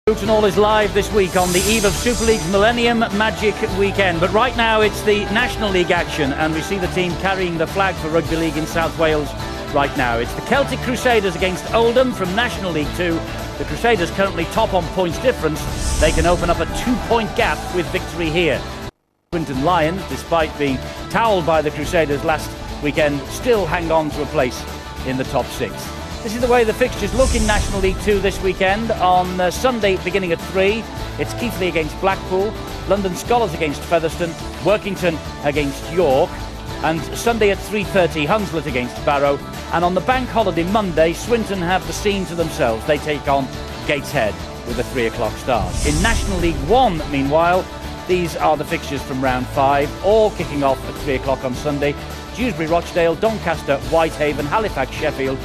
And all is live this week on the eve of Super League's Millennium Magic Weekend. But right now it's the National League action, and we see the team carrying the flag for Rugby League in South Wales right now. It's the Celtic Crusaders against Oldham from National League 2. The Crusaders currently top on points difference. They can open up a 2-point gap with victory here. Swinton Lions, despite being towelled by the Crusaders last weekend, still hang on to a place in the top 6. This is the way the fixtures look in National League 2 this weekend. On Sunday, beginning at 3, it's Keighley against Blackpool, London Scholars against Featherstone, Workington against York, and Sunday at 3:30, Hunslet against Barrow. And on the bank holiday Monday, Swinton have the scene to themselves. They take on Gateshead with a 3 o'clock start. In National League 1, meanwhile, these are the fixtures from round 5, all kicking off at 3 o'clock on Sunday. Dewsbury Rochdale, Doncaster, Whitehaven, Halifax, Sheffield.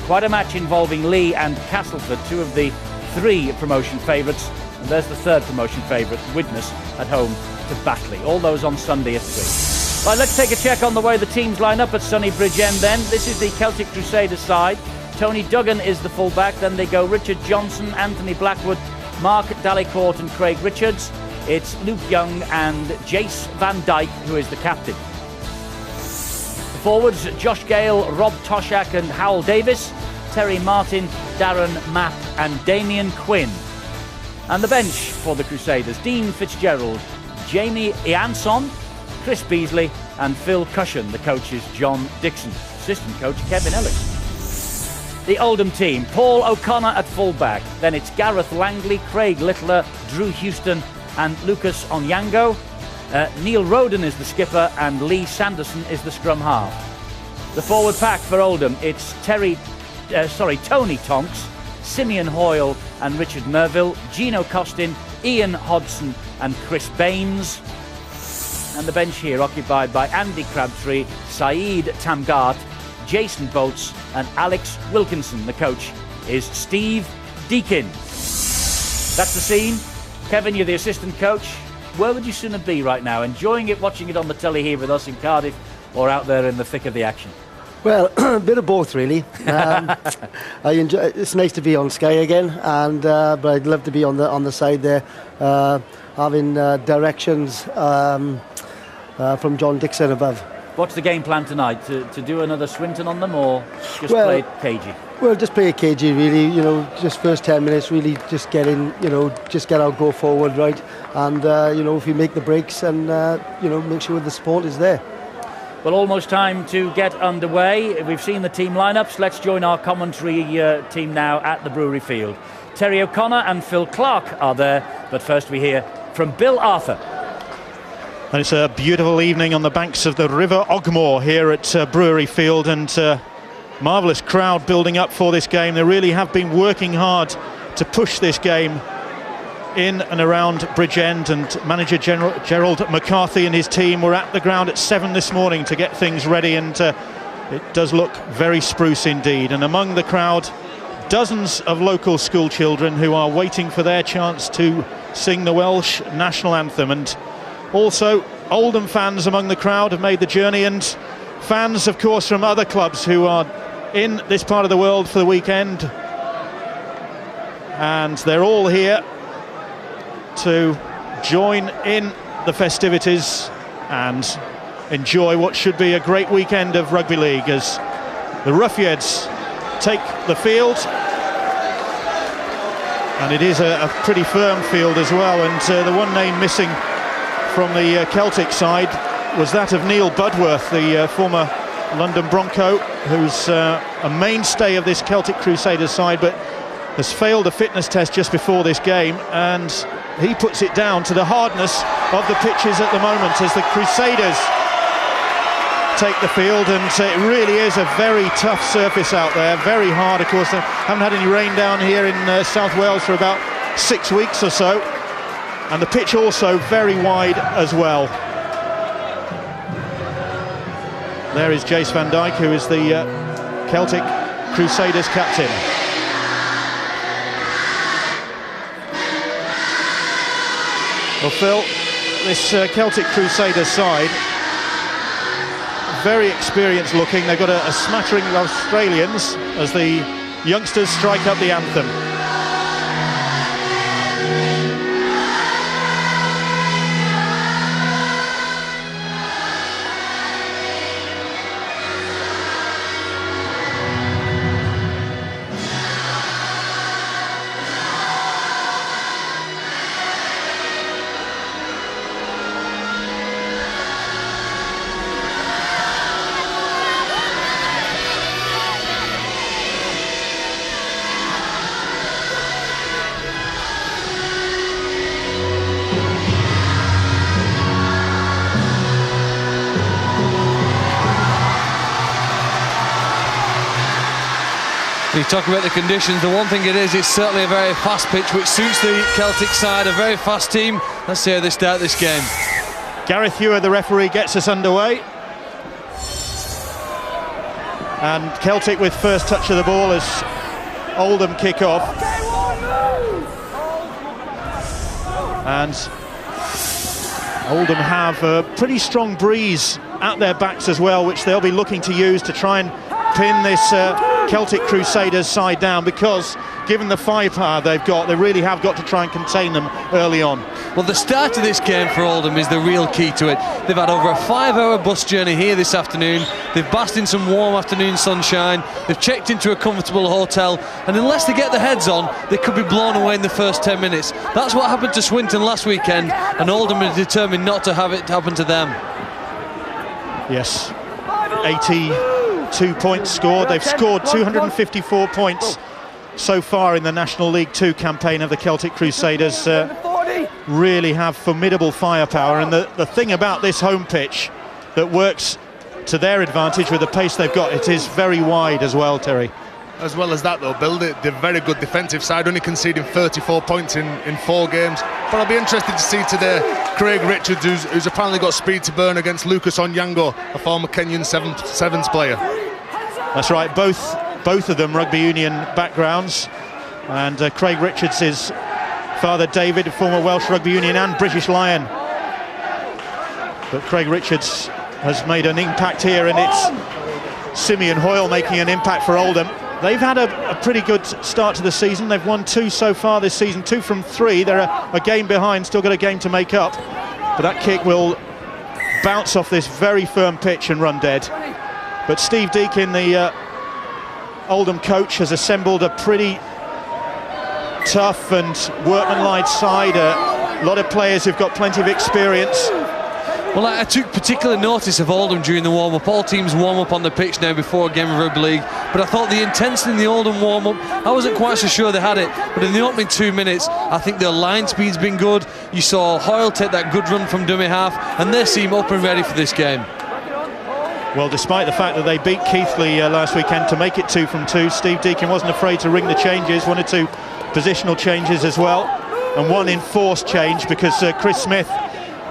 Quite a match involving Lee and Castleford, 2 of the 3 promotion favourites. And there's the 3rd promotion favourite, Widnes, at home to Batley. All those on Sunday at 3. Right, let's take a check on the way the teams line up at Sunny Bridgend then. This is the Celtic Crusaders side. Tony Duggan is the fullback. Then they go Richard Johnson, Anthony Blackwood, Mark Dallicourt and Craig Richards. It's Luke Young and Jace Van Dyke who is the captain. Forwards, Josh Gale, Rob Toshak and Howell Davis, Terry Martin, Darren Mapp and Damien Quinn. And the bench for the Crusaders, Dean Fitzgerald, Jamie Ianson, Chris Beasley and Phil Cushion. The coach is John Dixon, assistant coach Kevin Ellis. The Oldham team, Paul O'Connor at fullback, then it's Gareth Langley, Craig Littler, Drew Houston and Lucas Onyango. Neil Roden is the skipper and Lee Sanderson is the scrum half. The forward pack for Oldham, it's Tony Tonks, Simeon Hoyle and Richard Merville, Gino Costin, Ian Hodson and Chris Baines. And the bench here occupied by Andy Crabtree, Saeed Tamgart, Jason Bolts and Alex Wilkinson. The coach is Steve Deakin. That's the scene. Kevin, you're the assistant coach. Where would you sooner be right now? Enjoying it, watching it on the telly here with us in Cardiff, or out there in the thick of the action? Well, a bit of both, really. I enjoy. It's nice to be on Sky again, and but I'd love to be on the side there, having directions from John Dixon above. What's the game plan tonight? To do another Swinton on them, or just play it cagey? Well, just play it cagey, really. You know, just first 10 minutes, really, just get in. You know, just get our go forward right, and you know, if we make the breaks, and you know, make sure the support is there. Well, almost time to get underway. We've seen the team lineups. Let's join our commentary team now at the Brewery Field. Terry O'Connor and Phil Clark are there, but first we hear from Bill Arthur. And it's a beautiful evening on the banks of the River Ogmore here at Brewery Field, and marvellous crowd building up for this game. They really have been working hard to push this game in and around Bridgend, and manager Gerald McCarthy and his team were at the ground at 7 this morning to get things ready, and it does look very spruce indeed. And among the crowd, dozens of local school children who are waiting for their chance to sing the Welsh national anthem, and also Oldham fans among the crowd have made the journey, and fans of course from other clubs who are in this part of the world for the weekend, and they're all here to join in the festivities and enjoy what should be a great weekend of rugby league as the Ruffians take the field. And it is a pretty firm field as well, and the one name missing from the Celtic side was that of Neil Budworth, the former London Bronco, who's a mainstay of this Celtic Crusaders side, but has failed a fitness test just before this game, and he puts it down to the hardness of the pitches at the moment as the Crusaders take the field. And it really is a very tough surface out there, very hard. Of course, they haven't had any rain down here in South Wales for about 6 weeks or so, and the pitch also very wide as well. There is Jace Van Dyke, who is the Celtic Crusaders captain. Well, Phil, this Celtic Crusaders side, very experienced looking. They've got a smattering of Australians as the youngsters strike up the anthem. You talk about the conditions, the one thing it is, it's certainly a very fast pitch, which suits the Celtic side, a very fast team. Let's see how they start this game. Gareth Ewer, the referee, gets us underway. And Celtic with first touch of the ball as Oldham kick off. And Oldham have a pretty strong breeze at their backs as well, which they'll be looking to use to try and pin this Celtic Crusaders side down, because given the firepower they've got, they really have got to try and contain them early on. Well, the start of this game for Oldham is the real key to it. They've had over a 5-hour bus journey here this afternoon. They've basked in some warm afternoon sunshine. They've checked into a comfortable hotel, and unless they get their heads on, they could be blown away in the first 10 minutes. That's what happened to Swinton last weekend, and Oldham are determined not to have it happen to them. Yes, 82 points scored. They've scored 254 points so far in the National League 2 campaign of the Celtic Crusaders. Really have formidable firepower, and the thing about this home pitch that works to their advantage with the pace they've got, it is very wide as well, Terry. As well as that though, Bill, they're very good defensive side, only conceding 34 points in 4 games. But I'll be interested to see today Craig Richards, who's apparently got speed to burn, against Lucas Onyango, a former Kenyan sevens player. That's right, both of them rugby union backgrounds, and Craig Richards is father David, former Welsh rugby union and British Lion. But Craig Richards has made an impact here, and it's Simeon Hoyle making an impact for Oldham. They've had a pretty good start to the season. They've won 2 so far this season, 2 from 3. They're a game behind, still got a game to make up. But that kick will bounce off this very firm pitch and run dead. But Steve Deakin, the Oldham coach, has assembled a pretty tough and workmanlike side. A lot of players who've got plenty of experience. Well, I took particular notice of Oldham during the warm-up. All teams warm up on the pitch now before a game of rugby league, but I thought the intensity in the Oldham warm-up, I wasn't quite so sure they had it, but in the opening 2 minutes, I think their line speed's been good. You saw Hoyle take that good run from dummy half, and they seem up and ready for this game. Well, despite the fact that they beat Keighley last weekend to make it 2 from 2, Steve Deakin wasn't afraid to ring the changes, 1 or 2 positional changes as well, and 1 enforced change because Chris Smith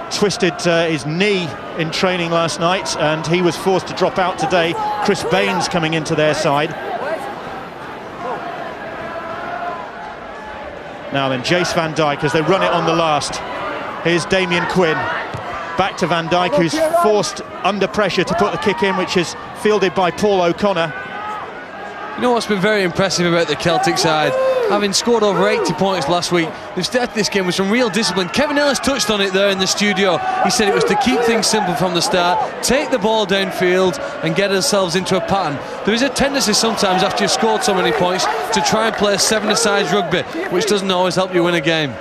twisted his knee in training last night, and he was forced to drop out today. Chris Baines coming into their side. Now then, Jace Van Dijk as they run it on the last. Here's Damien Quinn. Back to Van Dijk, who's forced under pressure to put the kick in, which is fielded by Paul O'Connor. You know what's been very impressive about the Celtic side? Having scored over 80 points last week, they've started this game with some real discipline. Kevin Ellis touched on it there in the studio. He said it was to keep things simple from the start, take the ball downfield and get ourselves into a pattern. There is a tendency sometimes, after you've scored so many points, to try and play a 7-a-side rugby, which doesn't always help you win a game.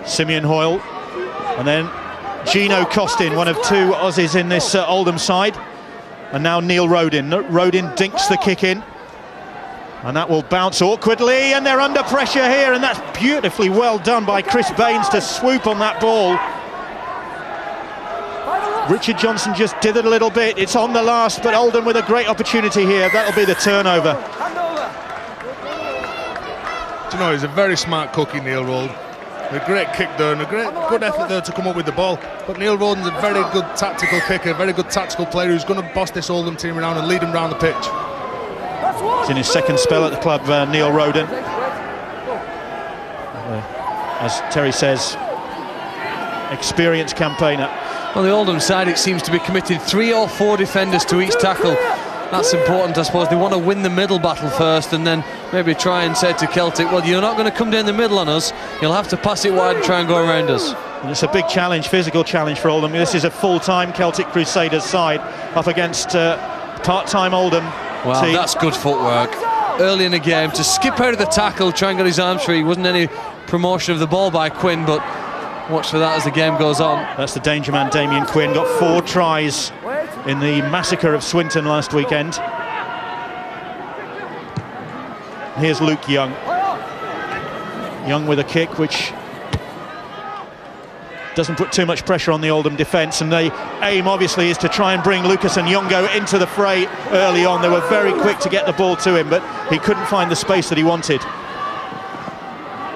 Simeon Hoyle, and then Gino Costin, one of 2 Aussies in this Oldham side, and now Neil Rodin. Rodin dinks the kick in, and that will bounce awkwardly, and they're under pressure here, and that's beautifully well done by Chris Baines to swoop on that ball. Richard Johnson just dithered a little bit. It's on the last, but Oldham with a great opportunity here. That'll be the turnover. Do you know, he's a very smart cookie, Neil Rodin. A great kick there and a good effort there to come up with the ball. But Neil Rodin's a very good tactical kicker, a very good tactical player who's going to boss this Oldham team around and lead them around the pitch. It's in his second spell at the club, Neil Rodin. As Terry says, experienced campaigner. On the Oldham side, it seems to be committed 3 or 4 defenders to each tackle. That's important, I suppose. They want to win the middle battle first, and then maybe try and say to Celtic, well, you're not going to come down the middle on us, you'll have to pass it wide and try and go around us. And it's a big challenge, physical challenge for Oldham. This is a full-time Celtic Crusaders side up against part-time Oldham Well, team. that's good footwork. Early in the game, to skip out of the tackle, try and get his arms free. Wasn't any promotion of the ball by Quinn, but watch for that as the game goes on. That's the danger man, Damien Quinn. Got 4 tries in the massacre of Swinton last weekend. Here's Luke Young. Young with a kick which doesn't put too much pressure on the Oldham defence, and the aim obviously is to try and bring Lucas and Nyongo into the fray early on. They were very quick to get the ball to him, but he couldn't find the space that he wanted.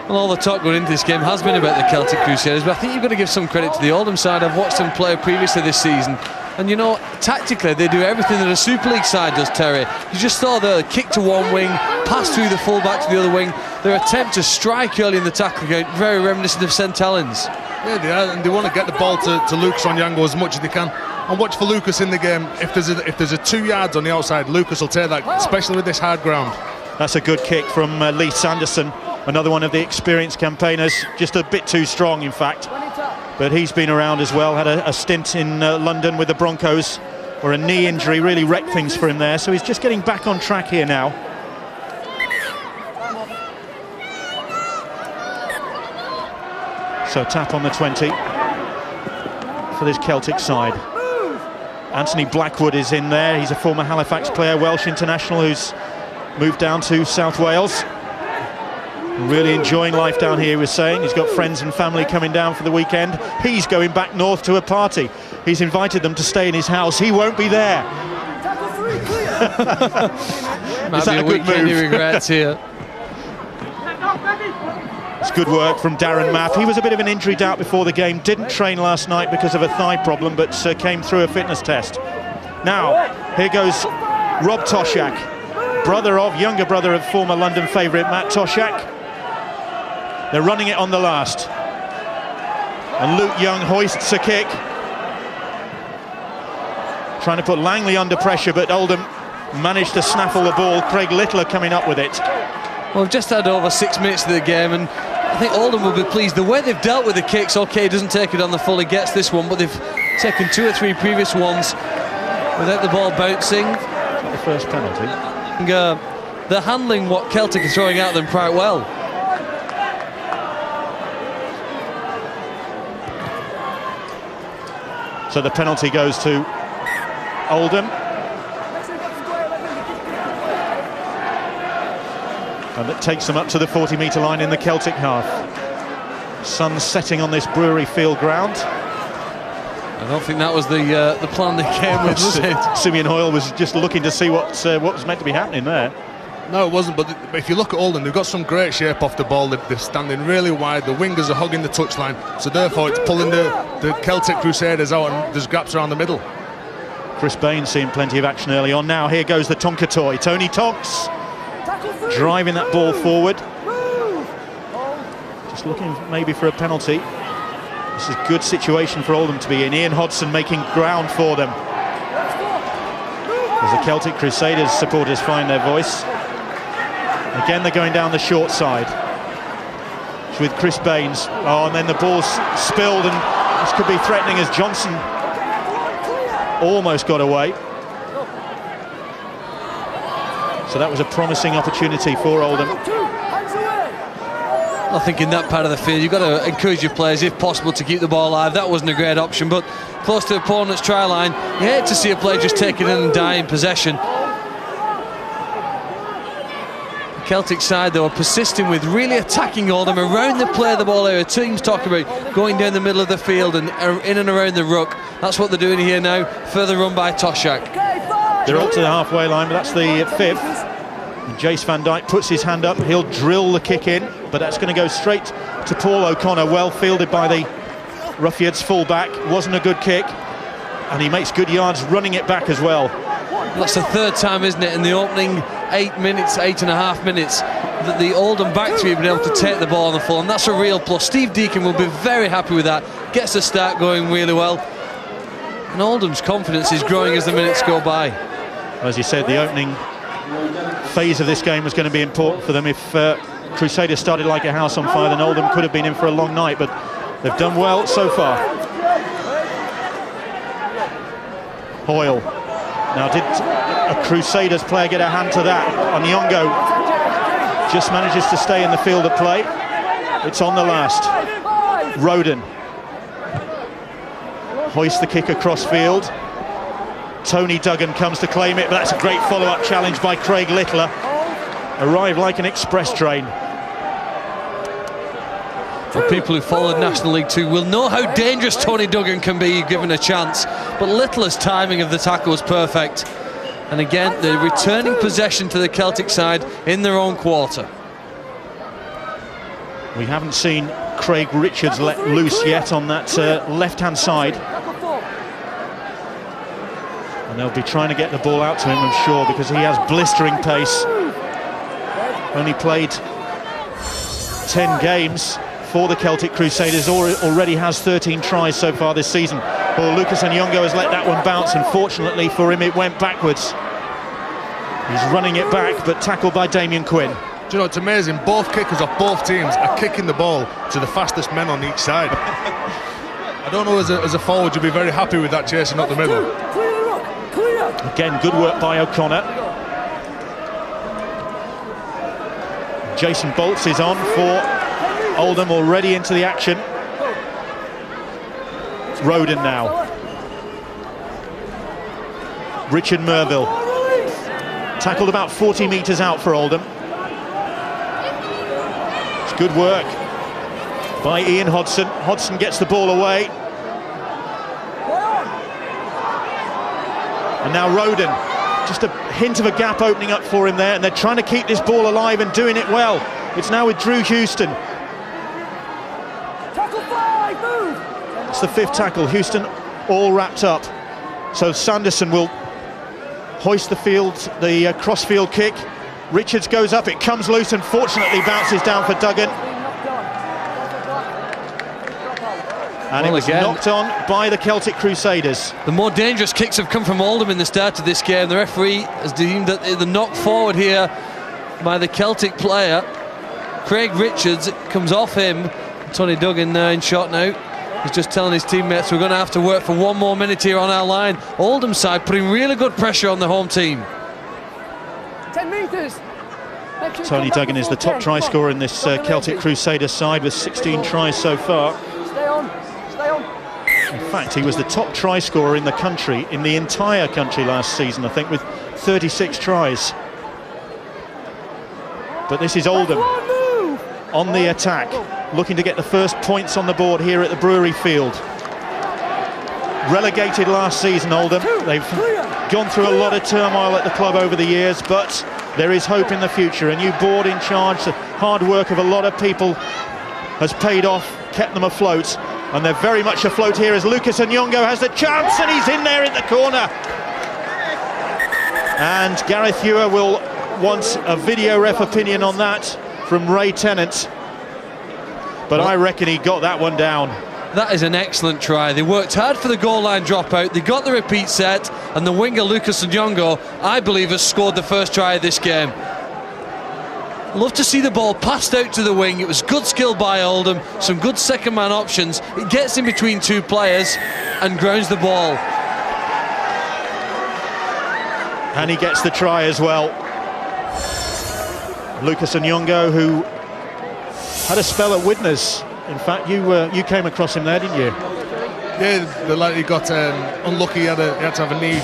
Well, all the talk going into this game has been about the Celtic Crusaders, but I think you've got to give some credit to the Oldham side. I've watched them play previously this season, and you know, tactically they do everything that a Super League side does, Terry. You just saw the kick to one wing, pass through the full-back to the other wing. Their attempt to strike early in the tackle game, very reminiscent of St Helens. Yeah, they are, and they want to get the ball to Lucas Onyango as much as they can. And watch for Lucas in the game. If there's a 2 yards on the outside, Lucas will take that, especially with this hard ground. That's a good kick from Lee Sanderson, another one of the experienced campaigners, just a bit too strong in fact, but he's been around as well, had a stint in London with the Broncos where a knee injury really wrecked things for him there, so he's just getting back on track here now. So tap on the 20 for this Celtic side. Anthony Blackwood is in there, he's a former Halifax player, Welsh international, who's moved down to South Wales. Really enjoying life down here, he was saying. He's got friends and family coming down for the weekend. He's going back north to a party. He's invited them to stay in his house. He won't be there. Might be a weekend he regrets here. It's good work from Darren Mapp. He was a bit of an injury doubt before the game. Didn't train last night because of a thigh problem, but came through a fitness test. Now, here goes Rob Toshak, younger brother of former London favourite Matt Toshak. They're running it on the last. And Luke Young hoists a kick. Trying to put Langley under pressure, but Oldham managed to snaffle the ball. Craig Littler coming up with it. Well, we've just had over 6 minutes of the game, and I think Oldham will be pleased. The way they've dealt with the kicks, okay, doesn't take it on the full, he gets this one, but they've taken 2 or 3 previous ones without the ball bouncing. The first penalty. They're handling what Celtic are throwing at them quite well. So the penalty goes to Oldham. And that takes them up to the 40-metre line in the Celtic half. Sun setting on this Brewery Field ground. I don't think that was the plan they came with, was it? Simeon Hoyle was just looking to see what was meant to be happening there. No, it wasn't, but if you look at Oldham, they've got some great shape off the ball. They're standing really wide, the wingers are hugging the touchline, so therefore it's pulling the Celtic Crusaders out, and there's gaps around the middle. Chris Bain seeing plenty of action early on. Now here goes the Tonka toy. Tony Tonks driving that ball forward. Just looking maybe for a penalty. This is a good situation for Oldham to be in. Ian Hodson making ground for them. As the Celtic Crusaders supporters find their voice. Again, they're going down the short side. It's with Chris Baines. Oh, and then the ball's spilled, and this could be threatening as Johnson almost got away. So that was a promising opportunity for Oldham. I think in that part of the field you've got to encourage your players if possible to keep the ball alive. That wasn't a great option, but close to the opponent's try line, you hate to see a player just take it in and die in possession. The Celtic side though are persisting with really attacking Oldham around the play of the ball area. Teams talk about going down the middle of the field and in and around the ruck. That's what they're doing here now. Further run by Toshak. They're up to the halfway line, but that's the 5th. And Jace Van Dijk puts his hand up. He'll drill the kick in, but that's going to go straight to Paul O'Connor. Well fielded by the Ruffians full-back. Wasn't a good kick, and he makes good yards running it back as well. That's the 3rd time, isn't it, in the opening 8.5 minutes that the Oldham back three have been able to take the ball on the full, and that's a real plus. Steve Deacon will be very happy with that. Gets the start going really well, and Oldham's confidence is growing as the minutes go by. As you said, the opening phase of this game was going to be important for them. If Crusaders started like a house on fire, then Oldham could have been in for a long night, but they've done well so far. Hoyle. Now, did a Crusaders player get a hand to that? Nyongo just manages to stay in the field of play. It's on the last. Roden hoists the kick across field. Tony Duggan comes to claim it, but that's a great follow-up challenge by Craig Littler. Arrived like an express train. Well, people who followed National League 2 will know how dangerous Tony Duggan can be given a chance, but Littler's timing of the tackle was perfect. And again, the returning possession to the Celtic side in their own quarter. We haven't seen Craig Richards let loose yet on that left-hand side. And they'll be trying to get the ball out to him, I'm sure, because he has blistering pace. Only played 10 games for the Celtic Crusaders, already has 13 tries so far this season. Well, Lucas Nyong'o has let that one bounce, and fortunately for him it went backwards. He's running it back, but tackled by Damien Quinn. Do you know, it's amazing, both kickers of both teams are kicking the ball to the fastest men on each side. I don't know, as a forward, you'll be very happy with that chasing up the middle. Again, good work by O'Connor. Jason Bolts is on for Oldham, already into the action. Roden now. Richard Merville. Tackled about 40 metres out for Oldham. It's good work by Ian Hodson. Hodson gets the ball away. And now Roden, just a hint of a gap opening up for him there, and they're trying to keep this ball alive and doing it well. It's now with Drew Houston. It's the 5th tackle. Houston all wrapped up. So Sanderson will hoist the cross-field kick. Richards goes up, it comes loose and fortunately bounces down for Duggan. And it was knocked on by the Celtic Crusaders. The more dangerous kicks have come from Oldham in the start of this game. The referee has deemed that the knock forward here by the Celtic player, Craig Richards, comes off him. Tony Duggan in shot now. He's just telling his teammates we're going to have to work for 1 more minute here on our line. Oldham side putting really good pressure on the home team. 10 metres. Tony Duggan is the top try scorer in this Celtic Crusader side with 16 tries so far. Stay on. Stay on. In fact, he was the top try scorer in the country, in the entire country last season, I think, with 36 tries. But this is Oldham on the attack, looking to get the first points on the board here at the Brewery Field. Relegated last season, Oldham. They've gone through a lot of turmoil at the club over the years, but there is hope in the future. A new board in charge, the hard work of a lot of people has paid off, kept them afloat, and they're very much afloat here as Lucas Nyong'o has the chance, and he's in there in the corner. And Gareth Ewer will want a video ref opinion on that from Ray Tennant, but I reckon he got that one down. That is an excellent try. They worked hard for the goal line dropout. They got the repeat set, and the winger Lucas Nyong'o, I believe, has scored the first try of this game. Love to see the ball passed out to the wing. It was good skill by Oldham, some good second man options. It gets in between two players and grounds the ball. And he gets the try as well. Lucas Nyong'o, who had a spell at Widnes. In fact, you came across him there, didn't you? Yeah, he got unlucky. He had to have a knee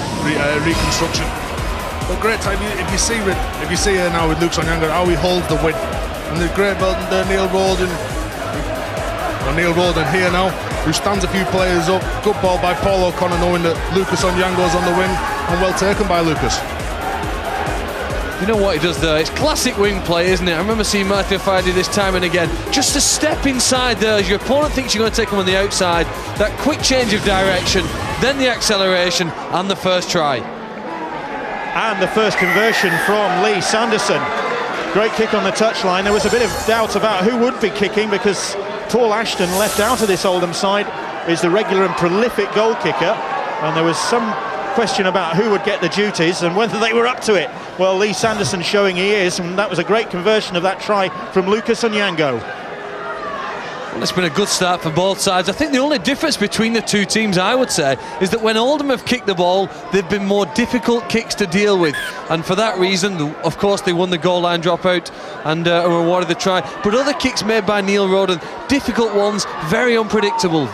reconstruction. But great time. If you see now with Lucas Nyong'o how he holds the win, and the great ball there, Neil Roden here now, who stands a few players up. Good ball by Paul O'Connor, knowing that Lucas Nyong'o's on the wing, and well taken by Lucas. You know what he does there? It's classic wing play, isn't it? I remember seeing Matthew Fire do this time and again. Just to step inside there as your opponent thinks you're going to take him on the outside. That quick change of direction, then the acceleration, and the first try. And the first conversion from Lee Sanderson. Great kick on the touchline. There was a bit of doubt about who would be kicking, because Paul Ashton, left out of this Oldham side, is the regular and prolific goal kicker, and there was some question about who would get the duties and whether they were up to it. Well, Lee Sanderson showing he is, and that was a great conversion of that try from Lucas Nyong'o. Well, it's been a good start for both sides. I think the only difference between the two teams, I would say, is that when Oldham have kicked the ball, they've been more difficult kicks to deal with, and for that reason, of course, they won the goal line dropout and were awarded the try. But other kicks made by Neil Roden, difficult ones, very unpredictable.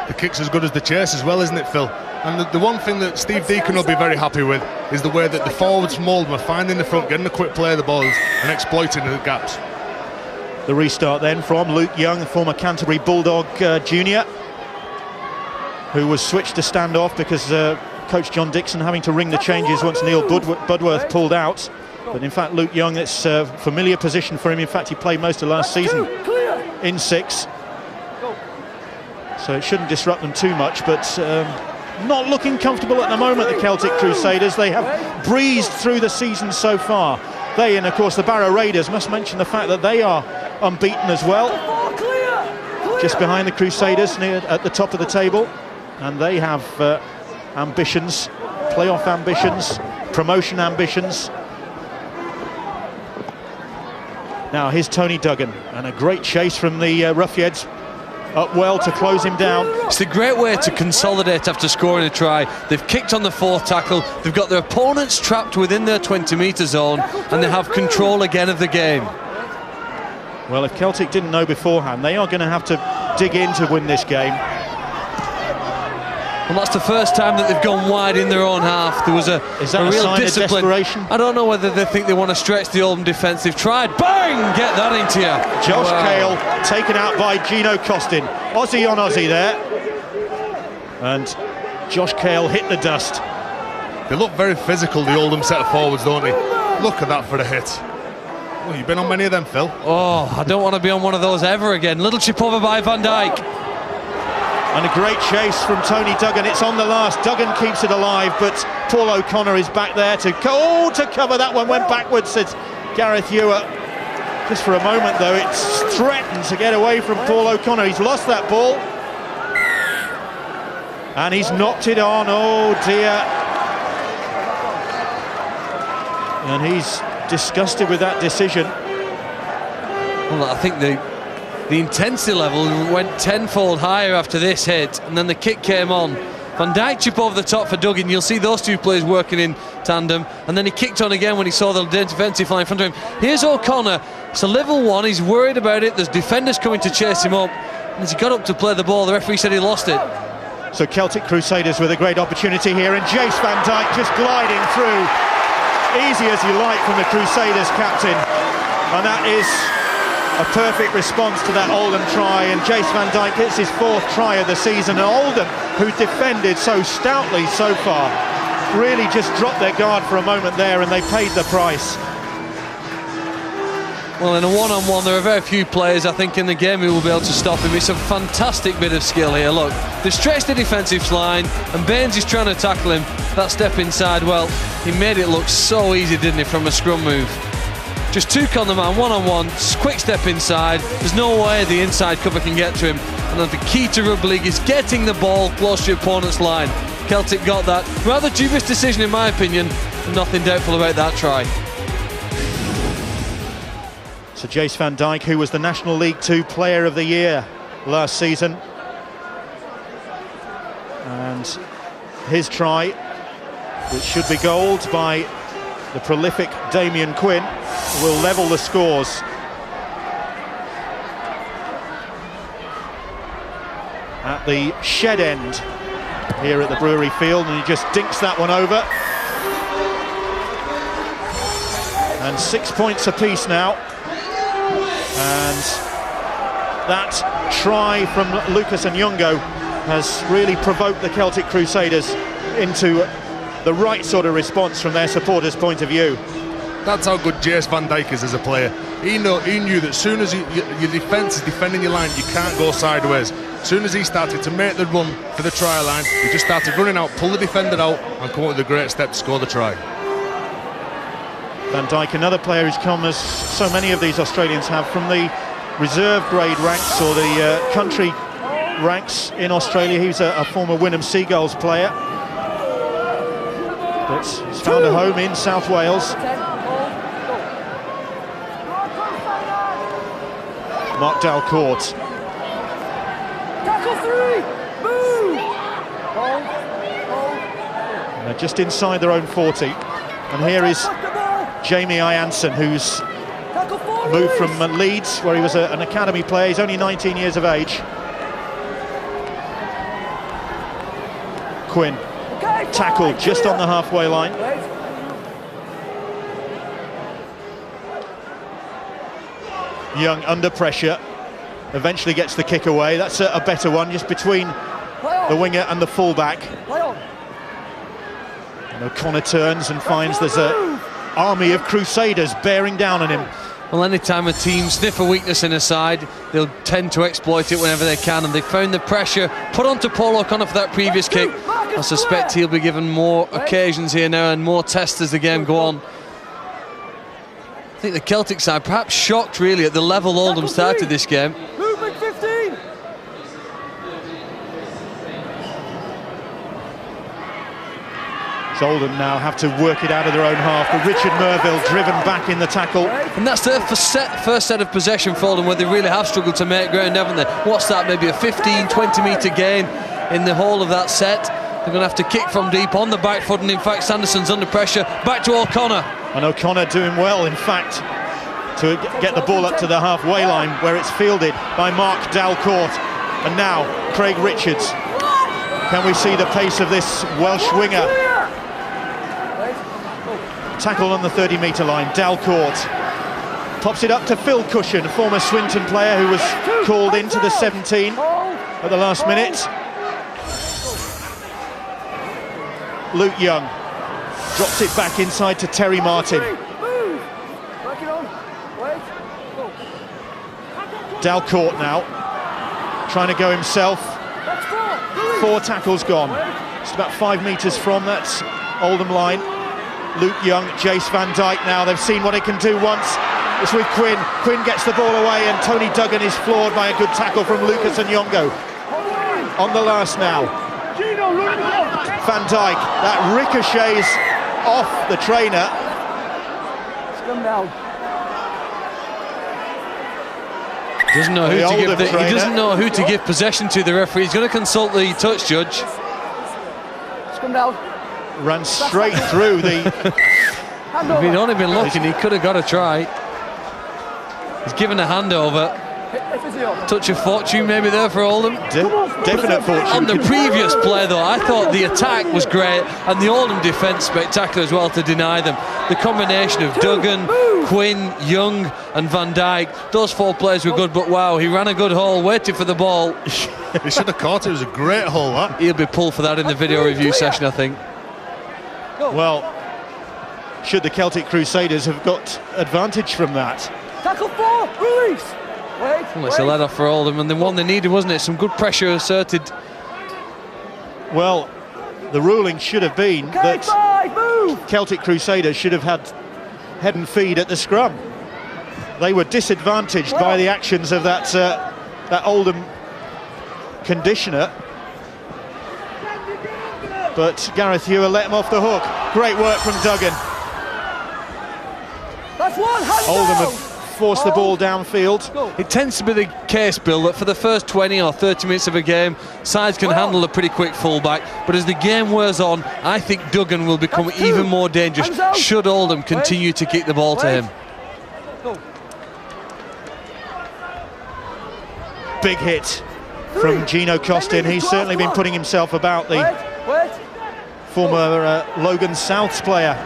The kick's as good as the chase as well, isn't it, Phil? And the one thing that Steve Deacon will be very happy with is the way that the forwards from Oldham are finding the front, getting a quick play of the balls and exploiting the gaps. The restart then from Luke Young, the former Canterbury Bulldog junior, who was switched to stand off because coach John Dixon having to ring the changes once Neil Budworth pulled out. But in fact, Luke Young, it's a familiar position for him. In fact, he played most of last season in 6. So it shouldn't disrupt them too much, but not looking comfortable at the moment, the Celtic Crusaders. They have breezed through the season so far. They, and of course the Barrow Raiders, must mention the fact that they are unbeaten as well, just behind the Crusaders near at the top of the table, and they have ambitions, playoff ambitions, promotion ambitions. Now here's Tony Duggan, and a great chase from the Roughheads up well to close him down. It's a great way to consolidate after scoring a try. They've kicked on the 4th tackle, they've got their opponents trapped within their 20-metre zone, and they have control again of the game. Well, if Celtic didn't know beforehand, they are going to have to dig in to win this game. Well, that's the first time that they've gone wide in their own half. There was a real discipline. I don't know whether they think they want to stretch the Oldham defence. They've tried. Bang! Get that into you. Josh Cale taken out by Gino Costin. Aussie on Aussie there. And Josh Cale hit the dust. They look very physical, the Oldham set of forwards, don't they? Look at that for a hit. Well, you've been on many of them, Phil. Oh, I don't want to be on one of those ever again. Little chip over by Van Dijk. And a great chase from Tony Duggan. It's on the last. Duggan keeps it alive, but Paul O'Connor is back there to cover. That one went backwards, says Gareth Ewer. Just for a moment, though, it's threatened to get away from Paul O'Connor. He's lost that ball. And he's knocked it on. Oh, dear. And he's disgusted with that decision. Well, I think the intensity level went tenfold higher after this hit, and then the kick came on. Van Dijk chip over the top for Duggan. You'll see those two players working in tandem, and then he kicked on again when he saw the defensive line in front of him. Here's O'Connor. It's a level one. He's worried about it. There's defenders coming to chase him up, and as he got up to play the ball, the referee said he lost it. So Celtic Crusaders with a great opportunity here, and Jace Van Dijk just gliding through, easy as you like from the Crusaders captain, and that is a perfect response to that Oldham try, and Jace Van Dijk hits his 4th try of the season. And Oldham, who defended so stoutly so far, really just dropped their guard for a moment there, and they paid the price. Well, in a one-on-one, there are very few players, I think, in the game who will be able to stop him. It's a fantastic bit of skill here. Look, they stretched the defensive line, and Baines is trying to tackle him. That step inside, well, he made it look so easy, didn't he, from a scrum move. Just took on the man one-on-one, quick step inside. There's no way the inside cover can get to him. And then the key to rugby league is getting the ball close to your opponent's line. Celtic got that. Rather dubious decision, in my opinion. Nothing doubtful about that try. So Jace Van Dijk, who was the National League 2 Player of the Year last season, and his try, which should be gold by the prolific Damien Quinn, will level the scores. At the shed end here at the Brewery Field, and he just dinks that one over. And 6 points apiece now. And that try from Lucas Nyong'o has really provoked the Celtic Crusaders into the right sort of response from their supporters' point of view. That's how good Jace Van Dijk is as a player. He knew that as soon as your defence is defending your line, you can't go sideways. As soon as he started to make the run for the try line, he just started running out, pull the defender out, and come up with a great step to score the try. Van Dijk, another player who's come, as so many of these Australians have, from the reserve grade ranks or the country ranks in Australia. He's a former Wynnum Seagulls player, but he's found a home in South Wales. Mark Dalcourt. Tackle 3! Move! They're just inside their own 40. And here is Jamie Ianson, who's moved from Leeds, where he was an academy player. He's only 19 years of age. Quinn tackled just on the halfway line. Young under pressure, eventually gets the kick away. That's a better one, just between the winger and the fullback. And O'Connor turns and finds there's an army of Crusaders bearing down on him. Well, anytime a team sniff a weakness in a side, they'll tend to exploit it whenever they can, and they found the pressure put onto Paul O'Connor for that previous kick. I suspect he'll be given more occasions here now and more tests as the game go on. I think the Celtic side perhaps shocked really at the level Oldham started this game. Movement 15. Oldham now have to work it out of their own half, but Richard Merville driven back in the tackle. And that's their first set of possession for Oldham where they really have struggled to make ground, haven't they? What's that, maybe a 15-20 metre gain in the whole of that set? They're going to have to kick from deep on the back foot, and in fact Sanderson's under pressure. Back to O'Connor. And O'Connor doing well, in fact, to get the ball up to the halfway line where it's fielded by Mark Dalcourt. And now Craig Richards. Can we see the pace of this Welsh winger? Tackle on the 30-metre line. Dalcourt pops it up to Phil Cushion, a former Swinton player who was called into the 17 at the last minute. Luke Young drops it back inside to Terry Martin. Dalcourt now trying to go himself. 4 tackles gone. It's about 5 metres from that Oldham line. Luke Young, Jace Van Dijk now. They've seen what he can do once. It's with Quinn. Quinn gets the ball away and Tony Duggan is floored by a good tackle from Lucas and Nyongo. On the last now. Van Dijk, that ricochets off the trainer. He doesn't know who to give possession to, the referee. He's going to consult the touch judge. Ran straight through the... If he'd only been looking, he could have got a try. He's given a handover. Touch of fortune maybe there for Oldham. Definite fortune. On the previous play though, I thought the attack was great and the Oldham defence spectacular as well to deny them. The combination of Duggan, Quinn, Young and Van Dijk, those 4 players were good, but wow, he ran a good hole, waited for the ball. He should have caught it. It was a great hole, that. He'll be pulled for that in the video review session, I think. Well, should the Celtic Crusaders have got advantage from that? Tackle 4, release. Well, it's a let off for Oldham, and the one they needed, wasn't it? Some good pressure asserted. Well, the ruling should have been that Celtic Crusaders should have had head and feed at the scrum. They were disadvantaged by the actions of that Oldham conditioner. But Gareth Ewer let him off the hook. Great work from Duggan. That's one. Oldham have forced the ball downfield. It tends to be the case, Bill, that for the first 20 or 30 minutes of a game, sides can handle a pretty quick fullback. But as the game wears on, I think Duggan will become even more dangerous should Oldham continue to kick the ball to him. Big hit from Gino Costin. He's certainly been putting himself about, the former Logan Souths player.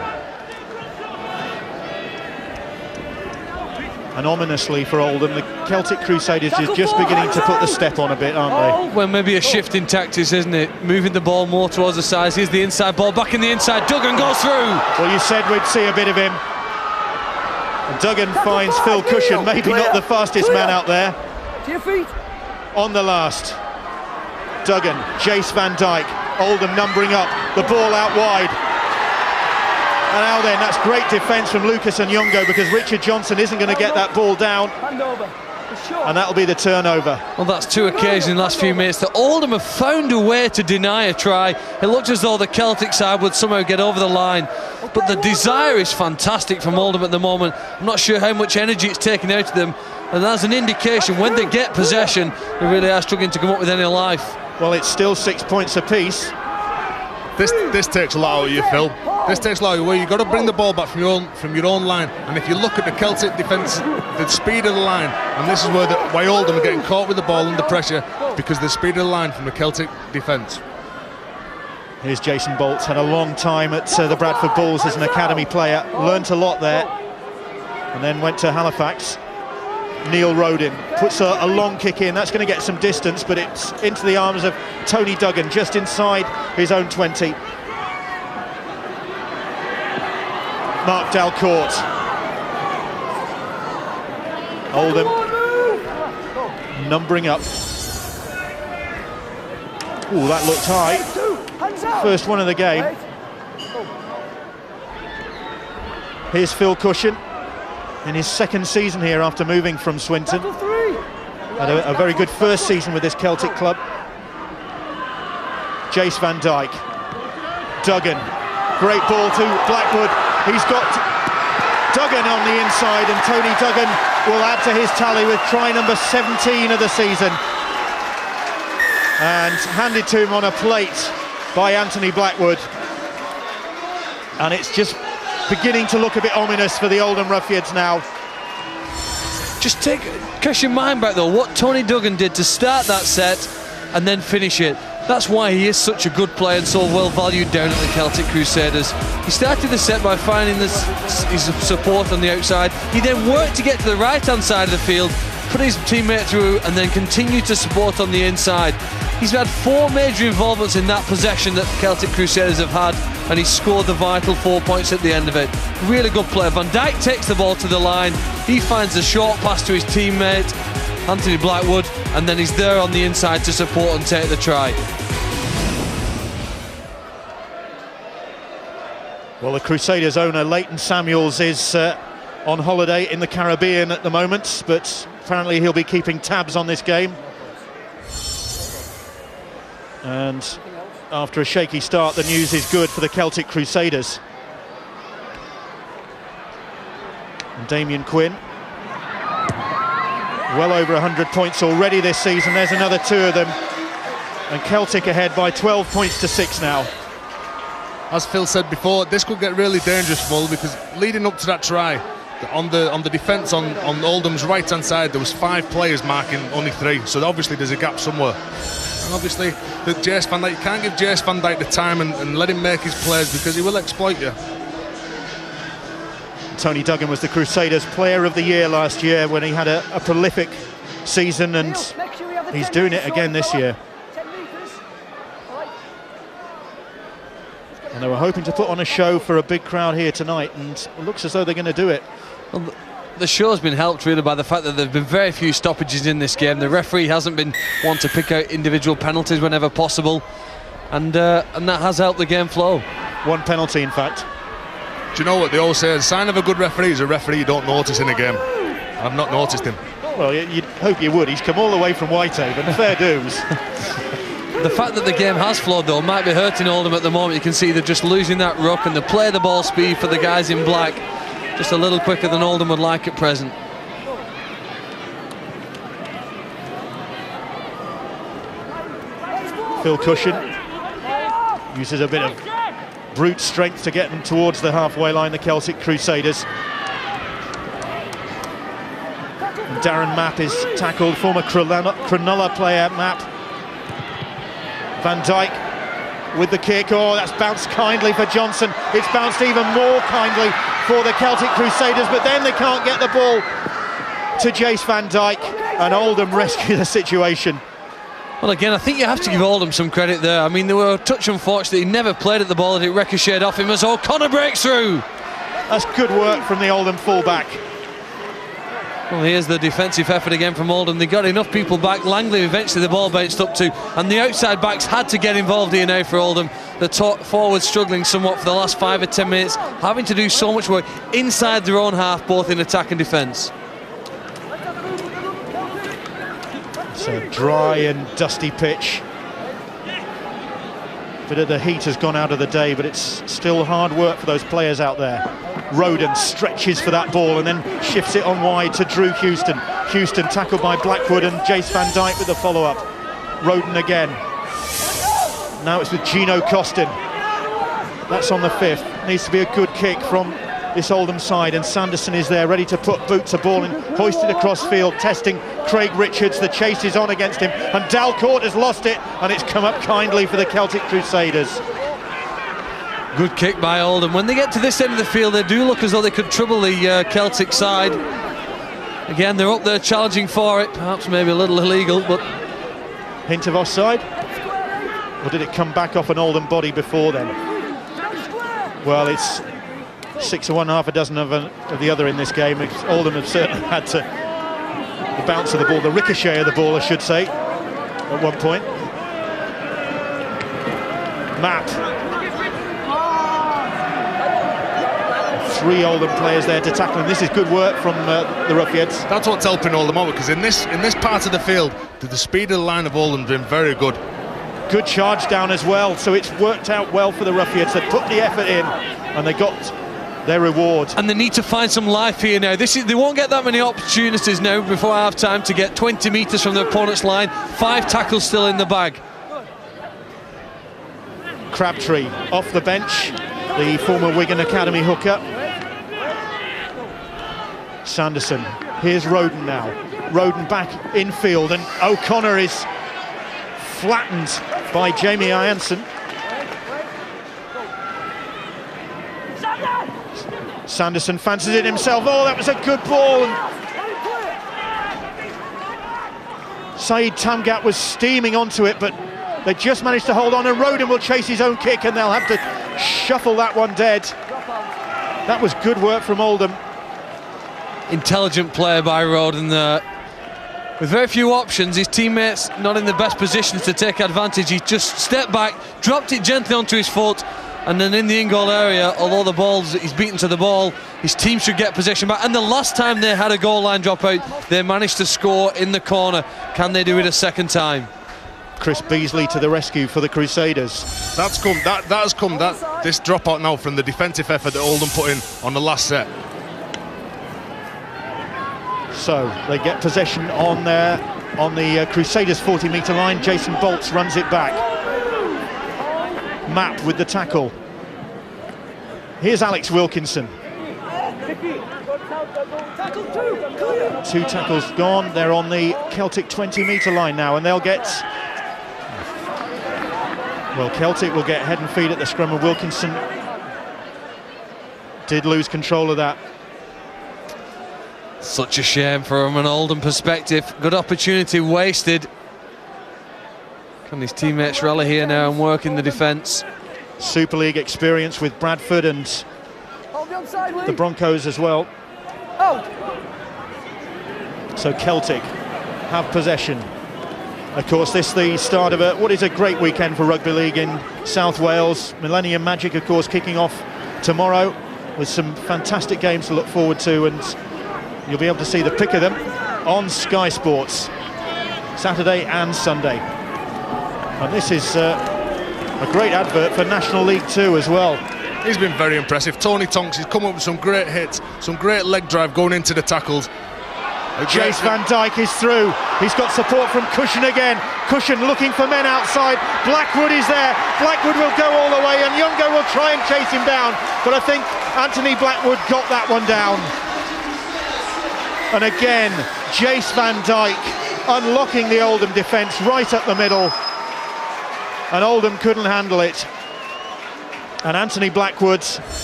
And ominously for Oldham, the Celtic Crusaders is just beginning to put the step on a bit, aren't they? Well, maybe a shift in tactics, isn't it? Moving the ball more towards the sides. Here's the inside ball, back in the inside. Duggan goes through. Well, you said we'd see a bit of him. And Duggan finds Phil Cushion, maybe not the fastest man out there. To your feet. On the last. Duggan, Jace Van Dijk, Oldham numbering up, the ball out wide. And now then, that's great defence from Lucas and Nyongo, because Richard Johnson isn't going to get that ball down. And that'll be the turnover. Well, that's 2 occasions in the last few minutes that Oldham have found a way to deny a try. It looked as though the Celtic side would somehow get over the line. But the desire is fantastic from Oldham at the moment. I'm not sure how much energy it's taken out of them. And that's an indication when they get possession, they really are struggling to come up with any life. Well, it's still 6 points apiece. This takes a lot out of you, Phil. This takes a lot of you, where you've got to bring the ball back from your own line. And if you look at the Celtic defence, the speed of the line, and this is why Oldham are getting caught with the ball under pressure, because the speed of the line from the Celtic defence. Here's Jason Bolts, had a long time at the Bradford Bulls as an academy player, learnt a lot there, and then went to Halifax. Neil Rodin puts a long kick in. That's going to get some distance, but it's into the arms of Tony Duggan, just inside his own 20. Mark Dalcourt. Oldham numbering up. Oh, that looked high. First one of the game. Here's Phil Cushion in his second season here after moving from Swinton. Had a very good first season with this Celtic club. Jace Van Dijk. Duggan. Great ball to Blackwood. He's got Duggan on the inside, and Tony Duggan will add to his tally with try number 17 of the season. And handed to him on a plate by Anthony Blackwood. And it's just beginning to look a bit ominous for the Oldham Ruffians now. Just cast your mind back though, what Tony Duggan did to start that set and then finish it. That's why he is such a good player and so well valued down at the Celtic Crusaders. He started the set by finding his support on the outside. He then worked to get to the right-hand side of the field, put his teammate through, and then continued to support on the inside. He's had 4 major involvements in that possession that the Celtic Crusaders have had, and he scored the vital 4 points at the end of it. Really good player. Van Dijk takes the ball to the line. He finds a short pass to his teammate, Anthony Blackwood, and then he's there on the inside to support and take the try. Well, the Crusaders owner Leighton Samuels is on holiday in the Caribbean at the moment, but apparently he'll be keeping tabs on this game. And after a shaky start, the news is good for the Celtic Crusaders. And Damien Quinn, well over 100 points already this season. There's another 2 of them. And Celtic ahead by 12 points to 6 now. As Phil said before, this could get really dangerous, Mull, because leading up to that try, on the defence on Oldham's right-hand side, there was 5 players marking only 3, so obviously there's a gap somewhere. And obviously, you can't give Jace Van Dijk the time and let him make his plays, because he will exploit you. Tony Duggan was the Crusaders Player of the Year last year when he had a prolific season, and he's doing it again this year. And they were hoping to put on a show for a big crowd here tonight, and it looks as though they're going to do it. Well, the show's been helped really by the fact that there have been very few stoppages in this game. The referee hasn't been one to pick out individual penalties whenever possible, and that has helped the game flow. 1 penalty, in fact. Do you know what they all say? The sign of a good referee is a referee you don't notice in a game. I've not noticed him. Well, you'd hope you would. He's come all the way from Whitehaven. Fair dues. The fact that the game has flowed though might be hurting Oldham at the moment. You can see they're just losing that ruck, and they play the ball speed for the guys in black just a little quicker than Oldham would like at present. Phil Cushion uses a bit of brute strength to get them towards the halfway line, the Celtic Crusaders. And Darren Mapp is tackled, former Cronulla player Mapp. Van Dijk with the kick. Oh, that's bounced kindly for Johnson. It's bounced even more kindly for the Celtic Crusaders, but then they can't get the ball to Jace Van Dijk, and Oldham rescue the situation. Well, again, I think you have to give Oldham some credit there. I mean, they were a touch unfortunate. He never played at the ball, and it ricocheted off him as O'Connor breaks through. That's good work from the Oldham fullback. Well, here's the defensive effort again from Oldham. They got enough people back. Langley eventually the ball bounced up to, and the outside backs had to get involved here now for Oldham. The forwards struggling somewhat for the last 5 or 10 minutes, having to do so much work inside their own half, both in attack and defence. It's a dry and dusty pitch. Bit of the heat has gone out of the day, but it's still hard work for those players out there. Roden stretches for that ball and then shifts it on wide to Drew Houston. Houston tackled by Blackwood, and Jace Van Dijk with the follow-up. Roden again. Now it's with Gino Costin. That's on the 5th. Needs to be a good kick from this Oldham side, and Sanderson is there ready to put boot to ball and hoist it across field, testing Craig Richards. The chase is on against him, and Dalcourt has lost it, and it's come up kindly for the Celtic Crusaders. Good kick by Oldham. When they get to this end of the field, they do look as though they could trouble the Celtic side. Again, they're up there challenging for it. Perhaps maybe a little illegal, but... Hint of offside? Or did it come back off an Oldham body before then? Well, it's 6 of one, half a dozen of the other in this game. Oldham have certainly had to the bounce of the ball, the ricochet of the ball, I should say, at one point. Matt. 3 Oldham players there to tackle him. This is good work from the Ruffians. That's what's helping Oldham out, because in this part of the field, the speed of the line of Oldham's been very good. Good charge down as well, so it's worked out well for the Ruffians. They put the effort in and they got their reward. And they need to find some life here now. They won't get that many opportunities now before half time to get 20 metres from their opponent's line. 5 tackles still in the bag. Crabtree off the bench, the former Wigan Academy hooker. Sanderson, here's Roden now. Roden back infield, and O'Connor is flattened by Jamie Ianson. Sanderson fancies it himself. Oh, that was a good ball. Saeed Tamgat was steaming onto it, but they just managed to hold on, and Roden will chase his own kick, and they'll have to shuffle that one dead. That was good work from Oldham. Intelligent player by Roden there. With very few options, his teammates not in the best positions to take advantage. He just stepped back, dropped it gently onto his foot, and then in the in-goal area, although he's beaten to the ball, his team should get possession back. And the last time they had a goal line dropout, they managed to score in the corner. Can they do it a second time? Chris Beasley to the rescue for the Crusaders. This dropout now from the defensive effort that Oldham put in on the last set. So they get possession on the Crusaders 40-metre line. Jason Bolts runs it back. Mapp with the tackle. Here's Alex Wilkinson. 2 tackles gone. They're on the Celtic 20-metre line now, and they'll get... Well, Celtic will get head and feet at the scrum, and Wilkinson did lose control of that. Such a shame from an Oldham perspective. Good opportunity wasted. Can his teammates rally here now and work in the defence? Super League experience with Bradford and the Broncos as well. So Celtic have possession. Of course, this is the start of what is a great weekend for rugby league in South Wales. Millennium Magic, of course, kicking off tomorrow with some fantastic games to look forward to, and you'll be able to see the pick of them on Sky Sports Saturday and Sunday. And this is a great advert for National League 2 as well. He's been very impressive. Tony Tonks has come up with some great hits, some great leg drive going into the tackles. Jace Van Dijk is through. He's got support from Cushion again. Cushion looking for men outside. Blackwood is there. Blackwood will go all the way, and Youngo will try and chase him down. But I think Anthony Blackwood got that one down. And again, Jace Van Dijk unlocking the Oldham defence right up the middle. And Oldham couldn't handle it. And Anthony Blackwood,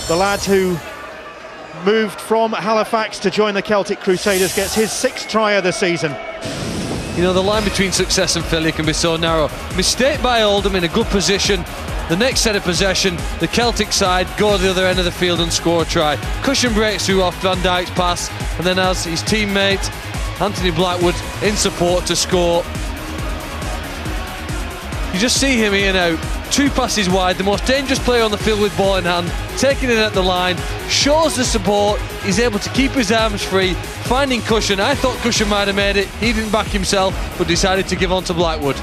the lad who moved from Halifax to join the Celtic Crusaders, gets his 6th try of the season. You know, the line between success and failure can be so narrow. Mistake by Oldham in a good position. The next set of possession, the Celtic side go to the other end of the field and score a try. Cushion breaks through off Van Dijk's pass, and then has his teammate Anthony Blackwood in support to score. You just see him here now, 2 passes wide, the most dangerous player on the field with ball in hand, taking it at the line, shows the support, he's able to keep his arms free, finding Cushion. I thought Cushion might have made it, he didn't back himself, but decided to give on to Blackwood.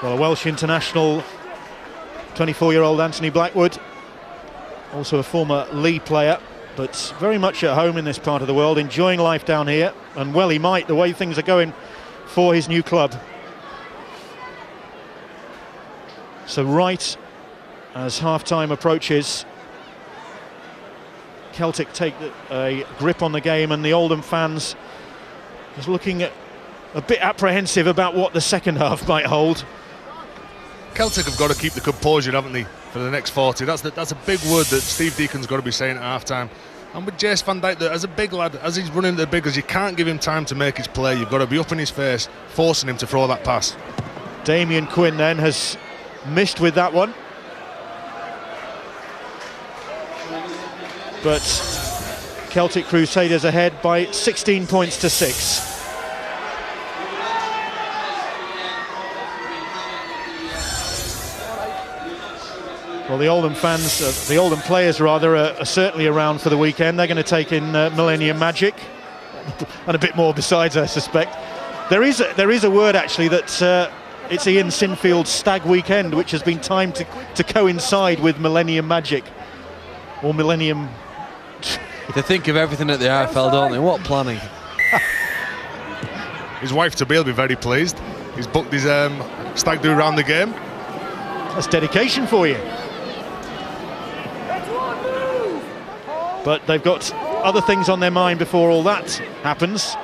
Well, a Welsh international, 24-year-old Anthony Blackwood, also a former Leigh player, but very much at home in this part of the world, enjoying life down here, and well he might, the way things are going for his new club. So right as half-time approaches, Celtic take a grip on the game, and the Oldham fans is looking at a bit apprehensive about what the second half might hold. Celtic have got to keep the composure, haven't they, for the next 40. That's a big word that Steve Deacon's got to be saying at half-time. And with Jace Van Dijk, as a big lad, as he's running the biggers, you can't give him time to make his play. You've got to be up in his face, forcing him to throw that pass. Damien Quinn then has missed with that one. But Celtic Crusaders ahead by 16 points to 6. Well, the Oldham fans, the Oldham players rather, are certainly around for the weekend. They're going to take in Millennium Magic, and a bit more besides, I suspect. There is a word actually that it's Ian Sinfield's Stag Weekend, which has been timed to coincide with Millennium Magic, or Millennium. They think of everything at the IFL, don't they? What planning? His wife to be will be very pleased. He's booked his stag do around the game. That's dedication for you. But they've got other things on their mind before all that happens.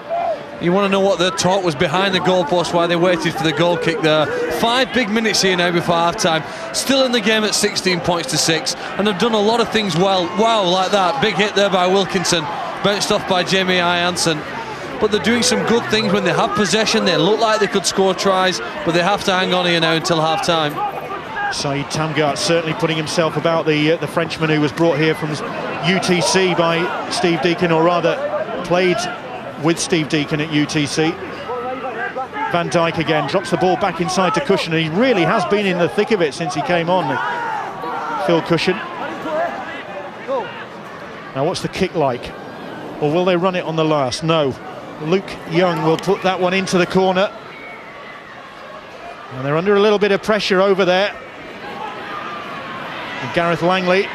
You want to know what the talk was behind the goalpost, why they waited for the goal kick there. 5 big minutes here now before half-time. Still in the game at 16 points to 6. And they've done a lot of things well. Wow, like that. Big hit there by Wilkinson. Bounced off by Jamie Janssen. But they're doing some good things when they have possession. They look like they could score tries, but they have to hang on here now until half-time. Saeed Tamgat certainly putting himself about the Frenchman who was brought here from UTC by Steve Deacon, or rather played with Steve Deacon at UTC. Van Dijk again drops the ball back inside to Cushion, and he really has been in the thick of it since he came on, Phil Cushion. Now what's the kick like? Or will they run it on the last? No. Luke Young will put that one into the corner. And they're under a little bit of pressure over there. And Gareth Langley,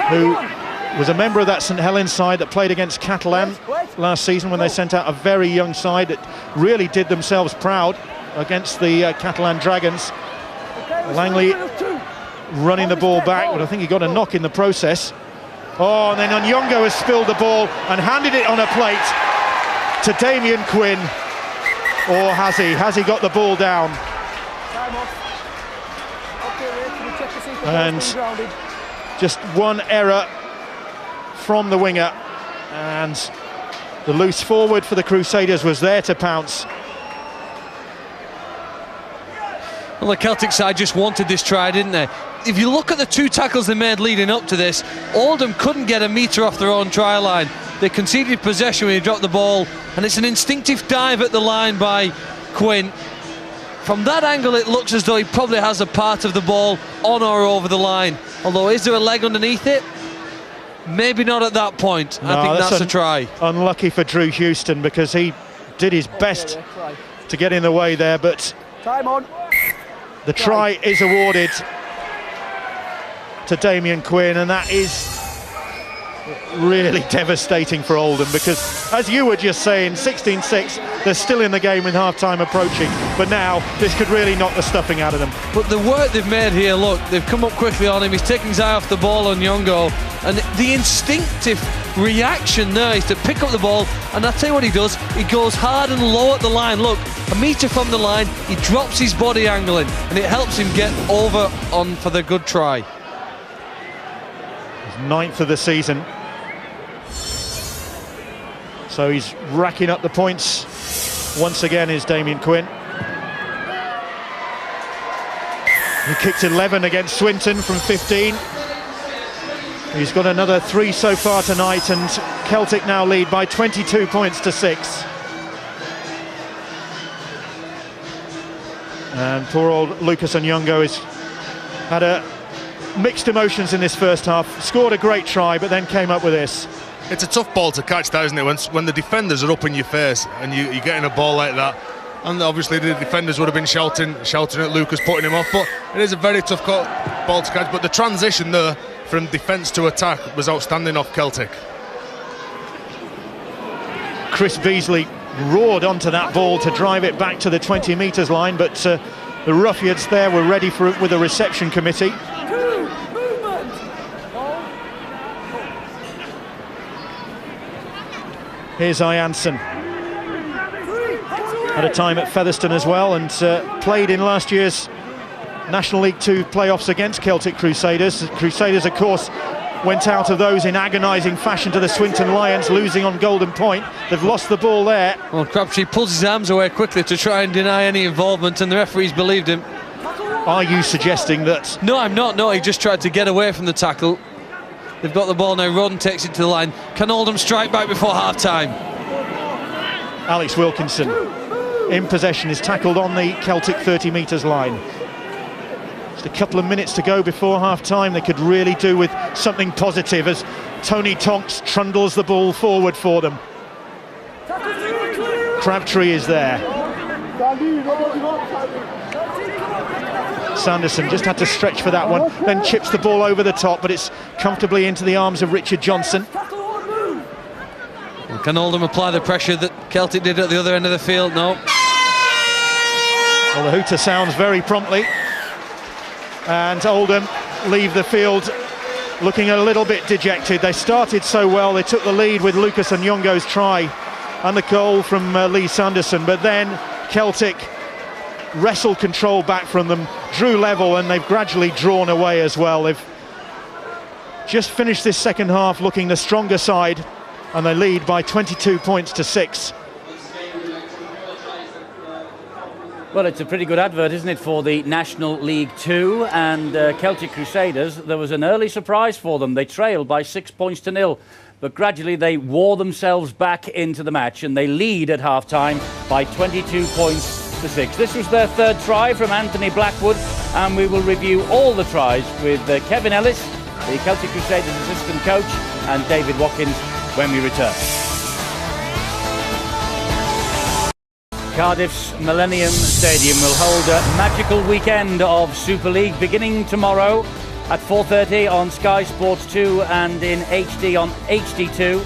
who was a member of that St Helens side that played against Catalan last season when they sent out a very young side that really did themselves proud against the Catalan Dragons. Langley running the ball back, but I think he got a knock in the process. Oh, and then Onyongo has spilled the ball and handed it on a plate to Damien Quinn. Or has he? Has he got the ball down? And just one error from the winger, and the loose forward for the Crusaders was there to pounce. Well, the Celtic side just wanted this try, didn't they? If you look at the 2 tackles they made leading up to this, Oldham couldn't get a metre off their own try line. They conceded possession when he dropped the ball, and it's an instinctive dive at the line by Quinn. From that angle, it looks as though he probably has a part of the ball on or over the line. Although, is there a leg underneath it? Maybe not at that point. No, I think that's a try. Unlucky for Drew Houston, because he did his best to get in the way there, but the try is awarded to Damien Quinn, and that is really devastating for Oldham, because as you were just saying, 16-6, they're still in the game with half-time approaching, but now this could really knock the stuffing out of them. But the work they've made here, look, they've come up quickly on him, he's taking his eye off the ball on Nyongo, and the instinctive reaction there is to pick up the ball, and I'll tell you what he does, he goes hard and low at the line. Look, a metre from the line, he drops his body angling, and it helps him get over on for the good try. His 9th of the season. So he's racking up the points once again, is Damien Quinn. He kicked 11 against Swinton from 15. He's got another 3 so far tonight, and Celtic now lead by 22 points to 6. And poor old Lucas Onyongo has had mixed emotions in this first half. Scored a great try, but then came up with this. It's a tough ball to catch, that, isn't it? When the defenders are up in your face and you're getting a ball like that. And obviously the defenders would have been shouting at Lucas, putting him off. But it is a very tough ball to catch. But the transition there from defence to attack was outstanding off Celtic. Chris Beasley roared onto that ball to drive it back to the 20 metres line, but the Ruffians there were ready for it with a reception committee. Here's Janssen. Had a time at Featherstone as well, and played in last year's National League 2 playoffs against Celtic Crusaders. Crusaders, of course, went out of those in agonising fashion to the Swinton Lions, losing on Golden Point. They've lost the ball there. Well, Crabtree pulls his arms away quickly to try and deny any involvement, and the referees believed him. Are you suggesting that? No, I'm not. No, he just tried to get away from the tackle. They've got the ball now. Roden takes it to the line. Can Oldham strike back before half-time? Alex Wilkinson in possession is tackled on the Celtic 30 metres line. Just a couple of minutes to go before half-time. They could really do with something positive as Tony Tonks trundles the ball forward for them. Crabtree is there. Sanderson just had to stretch for that one, then chips the ball over the top, but it's comfortably into the arms of Richard Johnson. Can Oldham apply the pressure that Celtic did at the other end of the field? No. Well, the hooter sounds very promptly, and Oldham leave the field looking a little bit dejected. They started so well, they took the lead with Lucas Nyong'o's try and the goal from Lee Sanderson, but then Celtic wrestled control back from them, drew level, and they've gradually drawn away as well. They've just finished this second half looking the stronger side, and they lead by 22 points to 6. Well, it's a pretty good advert, isn't it, for the National League 2 and Celtic Crusaders. There was an early surprise for them. They trailed by 6 points to 0, but gradually they wore themselves back into the match, and they lead at half-time by 22 points to 6. This was their third try from Anthony Blackwood, and we will review all the tries with Kevin Ellis, the Celtic Crusaders assistant coach, and David Watkins when we return. Cardiff's Millennium Stadium will hold a magical weekend of Super League beginning tomorrow at 4:30 on Sky Sports 2 and in HD on HD2.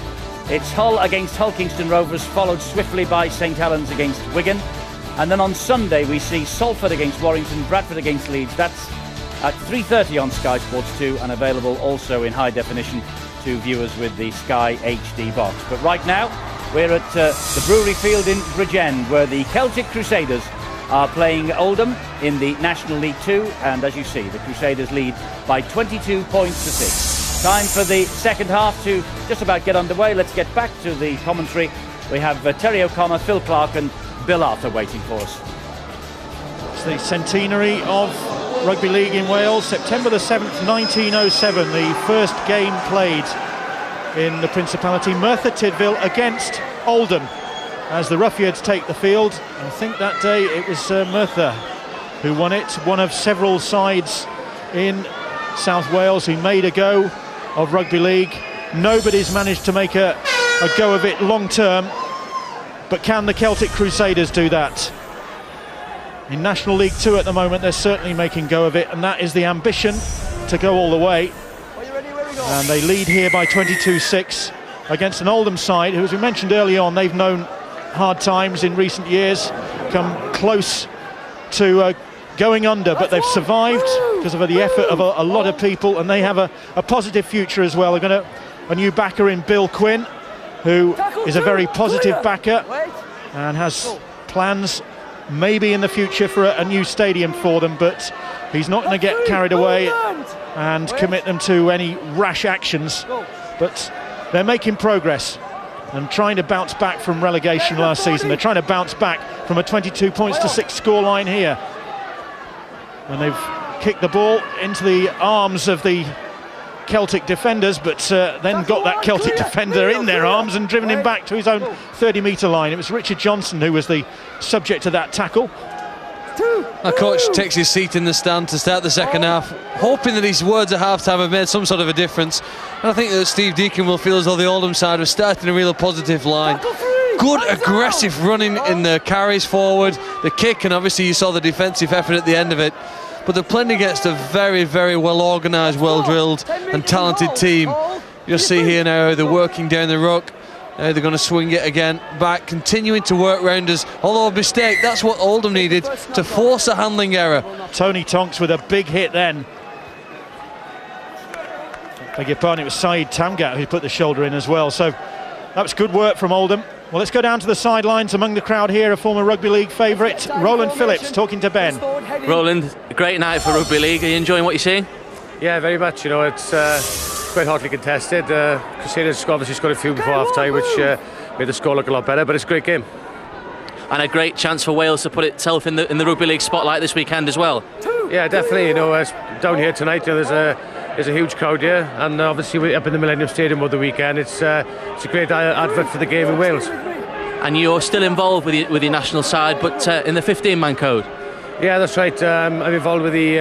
It's Hull against Hull Kingston Rovers, followed swiftly by St Helens against Wigan. And then on Sunday we see Salford against Warrington, Bradford against Leeds. That's at 3:30 on Sky Sports 2 and available also in high definition to viewers with the Sky HD box. But right now we're at the Brewery Field in Bridgend, where the Celtic Crusaders are playing Oldham in the National League 2, and as you see, the Crusaders lead by 22 points to 6. Time for the second half to just about get underway. Let's get back to the commentary. We have Terry O'Connor, Phil Clark and Bill Arthur waiting for us. It's the centenary of Rugby League in Wales, September the 7th, 1907, the first game played in the Principality. Merthyr Tydfil against Oldham as the Ruffians take the field. I think that day it was Merthyr who won it, one of several sides in South Wales who made a go of Rugby League. Nobody's managed to make a go of it long term, but can the Celtic Crusaders do that? In National League 2 at the moment, they're certainly making go of it, and that is the ambition to go all the way. And they lead here by 22-6 against an Oldham side who, as we mentioned early on, they've known hard times in recent years, come close to going under, but they've survived because of the effort of a lot of people, and they have a positive future as well. They're going to a new backer in Bill Quinn, who is a very positive backer and has plans maybe in the future for a new stadium for them, but he's not going to get carried away and commit them to any rash actions. But they're making progress and trying to bounce back from relegation last season. They're trying to bounce back from a 22 points to 6 scoreline here, and they've kicked the ball into the arms of the Celtic defenders, but then got that Celtic defender in their arms and driven him back to his own 30-metre line. It was Richard Johnson who was the subject of that tackle. Our coach takes his seat in the stand to start the second half, hoping that his words at half-time have made some sort of a difference. And I think that Steve Deacon will feel as though the Oldham side was starting a real positive line. Good aggressive running in the carries forward, the kick, and obviously you saw the defensive effort at the end of it. But they're playing against a very, very well organised, well-drilled and talented team. You'll see here now they're working down the ruck. Now they're going to swing it again back, continuing to work round us. Although a mistake, that's what Oldham needed to force a handling error. Tony Tonks with a big hit then. Beg your pardon, it was Saeed Tamgat who put the shoulder in as well. So that was good work from Oldham. Well, let's go down to the sidelines. Among the crowd here, a former Rugby League favourite, Roland Phillips, talking to Ben. Roland, a great night for Rugby League. Are you enjoying what you're seeing? Yeah, very much. You know, it's quite hotly contested. Crusaders obviously scored a few before half-time, which made the score look a lot better, but it's a great game. And a great chance for Wales to put itself in the Rugby League spotlight this weekend as well. Yeah, definitely. You know, down here tonight, there's a huge crowd here, and obviously we're up in the Millennium Stadium over the weekend. It's a great advert for the game in Wales. And you're still involved with your national side, but in the 15-man code. Yeah, that's right. I'm involved with the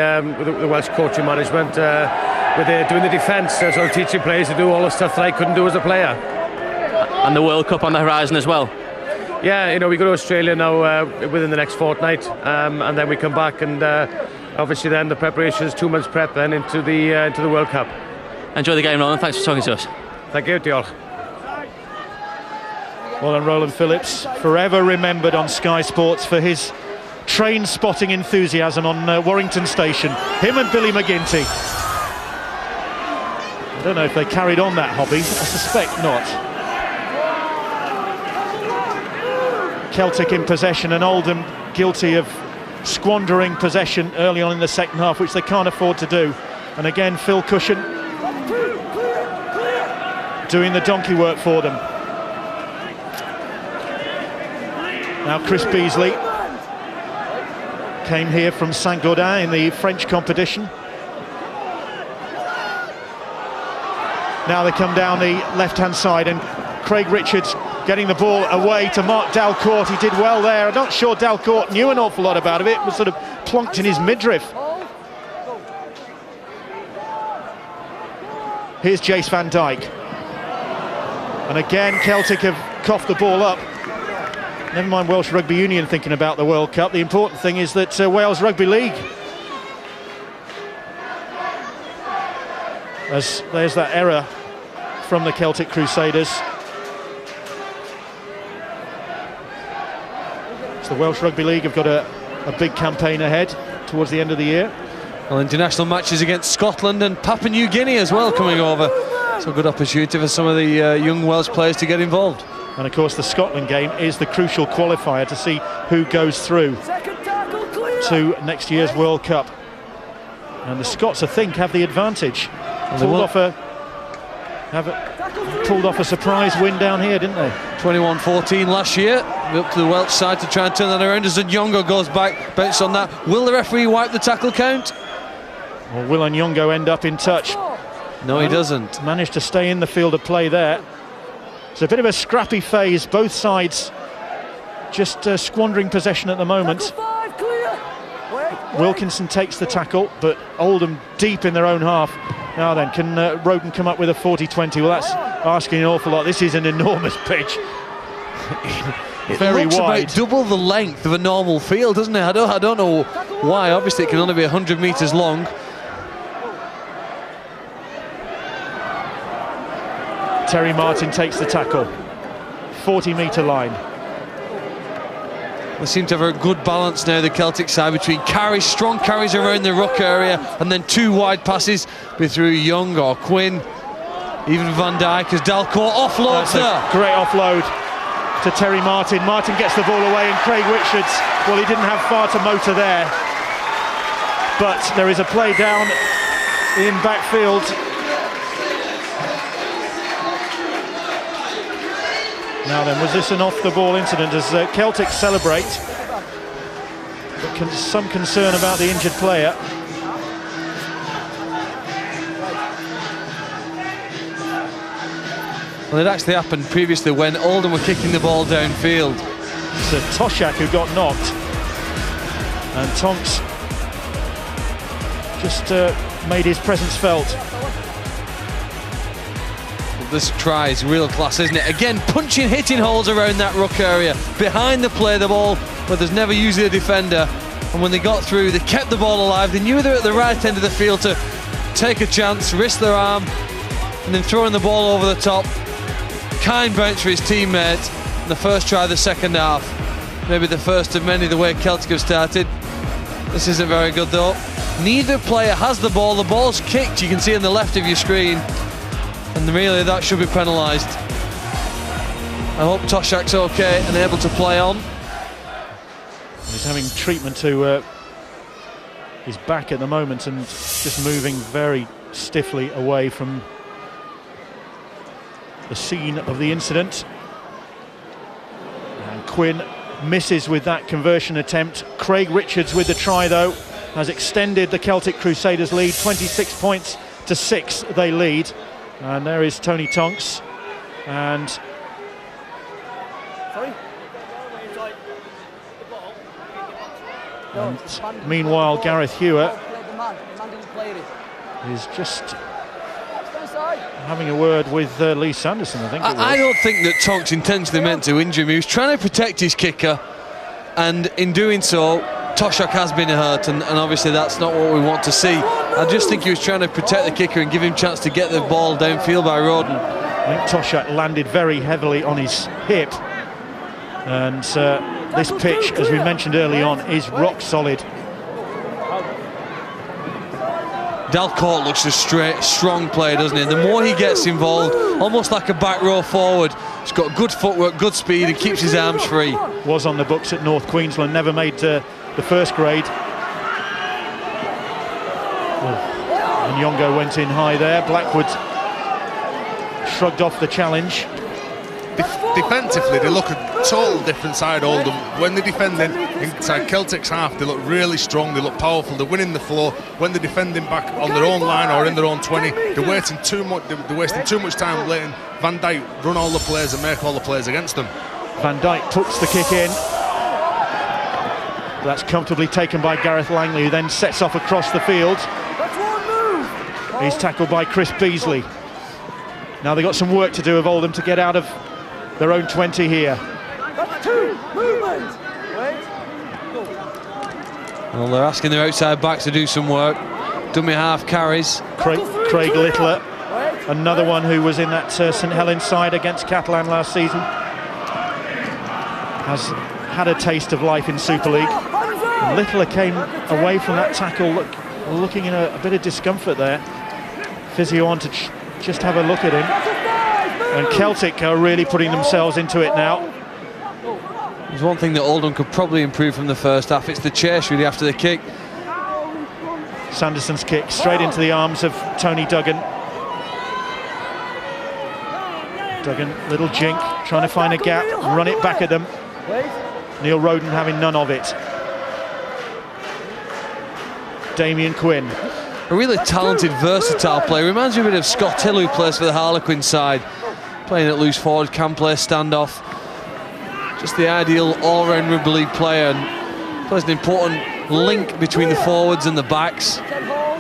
Welsh coaching management, with doing the defence, sort of teaching players to do all the stuff that I couldn't do as a player. And the World Cup on the horizon as well. Yeah, you know, we go to Australia now within the next fortnight, and then we come back, and obviously then the preparation is 2 months prep then into the World Cup. Enjoy the game, Roland. Thanks for talking to us. Thank you, diolch. Well, and Roland Phillips, forever remembered on Sky Sports for his train spotting enthusiasm on Warrington Station. Him and Billy McGinty. I don't know if they carried on that hobby. I suspect not. Celtic in possession, and Oldham guilty of squandering possession early on in the second half, which they can't afford to do. And again, Phil Cushion doing the donkey work for them. Now Chris Beasley came here from Saint-Gaudin in the French competition. Now they come down the left-hand side, and Craig Richards getting the ball away to Mark Dalcourt. He did well there. I'm not sure Dalcourt knew an awful lot about it. It was sort of plonked in his midriff. Here's Jace van Dijk. And again, Celtic have coughed the ball up. Never mind Welsh Rugby Union thinking about the World Cup. The important thing is that Wales Rugby League. As there's that error from the Celtic Crusaders. So the Welsh Rugby League have got a big campaign ahead towards the end of the year. Well, international matches against Scotland and Papua New Guinea as well coming over. So a good opportunity for some of the young Welsh players to get involved. And of course the Scotland game is the crucial qualifier to see who goes through to next year's World Cup. And the Scots, I think, have the advantage. Pulled off a surprise win down here, didn't they? 21-14 last year. Up to the Welsh side to try and turn that around as Nyongo goes back, bounce on that. Will the referee wipe the tackle count? Or will Nyongo end up in touch? No, he doesn't. Managed to stay in the field of play there. It's a bit of a scrappy phase, both sides just squandering possession at the moment. Wilkinson takes the tackle, but Oldham deep in their own half. Now then, can Roden come up with a 40-20? Well, that's asking an awful lot. This is an enormous pitch. Very looks wide. About double the length of a normal field, doesn't it? I don't know why. Obviously, it can only be 100 metres long. Terry Martin takes the tackle. 40-metre line. They seem to have a good balance now, the Celtic side, between carries, strong carries around the ruck area, and then two wide passes be through Young or Quinn, even Van Dijk as Dalcourt offloads there. Great offload to Terry Martin. Martin gets the ball away, and Craig Richards, well, he didn't have far to motor there. But there is a play down in backfield. Now then, was this an off-the-ball incident as Celtic celebrate? But some concern about the injured player. Well, it actually happened previously when Oldham were kicking the ball downfield. It's Toshak who got knocked. And Tonks just made his presence felt. This try is real class, isn't it? Again, punching, hitting holes around that ruck area. Behind the play, the ball, where there's never usually a defender. And when they got through, they kept the ball alive. They knew they were at the right end of the field to take a chance, risk their arm, and then throwing the ball over the top. Kind bounce for his teammate. And the first try of the second half. Maybe the first of many, the way Celtic have started. This isn't very good, though. Neither player has the ball. The ball's kicked, you can see on the left of your screen. And really, that should be penalised. I hope Toshak's okay and able to play on. He's having treatment to his back at the moment and just moving very stiffly away from the scene of the incident. And Quinn misses with that conversion attempt. Craig Richards with the try though has extended the Celtic Crusaders lead. 26 points to 6 they lead. And there is Tony Tonks. And meanwhile, Gareth Hewitt is just having a word with Lee Sanderson, I think it was. I don't think that Tonks intentionally meant to injure him. He was trying to protect his kicker, and in doing so, Toshak has been hurt, and obviously that's not what we want to see. I just think he was trying to protect the kicker and give him a chance to get the ball downfield by Roden. I think Toshak landed very heavily on his hip, and this pitch, as we mentioned early on, is rock solid. Dalcourt looks a straight, strong player, doesn't he? And the more he gets involved, almost like a back row forward, he's got good footwork, good speed, and keeps his arms free. Was on the books at North Queensland, never made the first grade. And Yongo went in high there. Blackwood shrugged off the challenge. Defensively, they look a total different side, Oldham. When they're defending inside Celtic's half, they look really strong, they look powerful, they're winning the floor. When they're defending back on their own line or in their own 20, they're wasting too much time letting Van Dijk run all the plays and make all the plays against them. Van Dijk puts the kick in. That's comfortably taken by Gareth Langley, who then sets off across the field. He's tackled by Chris Beasley. Now they've got some work to do of Oldham to get out of their own 20 here. Well, they're asking their outside backs to do some work. Dummy half carries. Craig Littler, another one who was in that St Helens side against Catalan last season, has had a taste of life in Super League. And Littler came away from that tackle looking in a bit of discomfort there. Physio on to just have a look at him. And Celtic are really putting themselves into it now. There's one thing that Oldham could probably improve from the first half. It's the chase really after the kick. Sanderson's kick straight into the arms of Tony Duggan. Duggan, little jink, trying to find a gap, run it back at them. Neil Roden having none of it. Damien Quinn. A really talented, versatile player. Reminds me a bit of Scott Hill, who plays for the Harlequin side. Playing at loose forward, can play standoff. Just the ideal all-round rugby league player, and plays an important link between the forwards and the backs.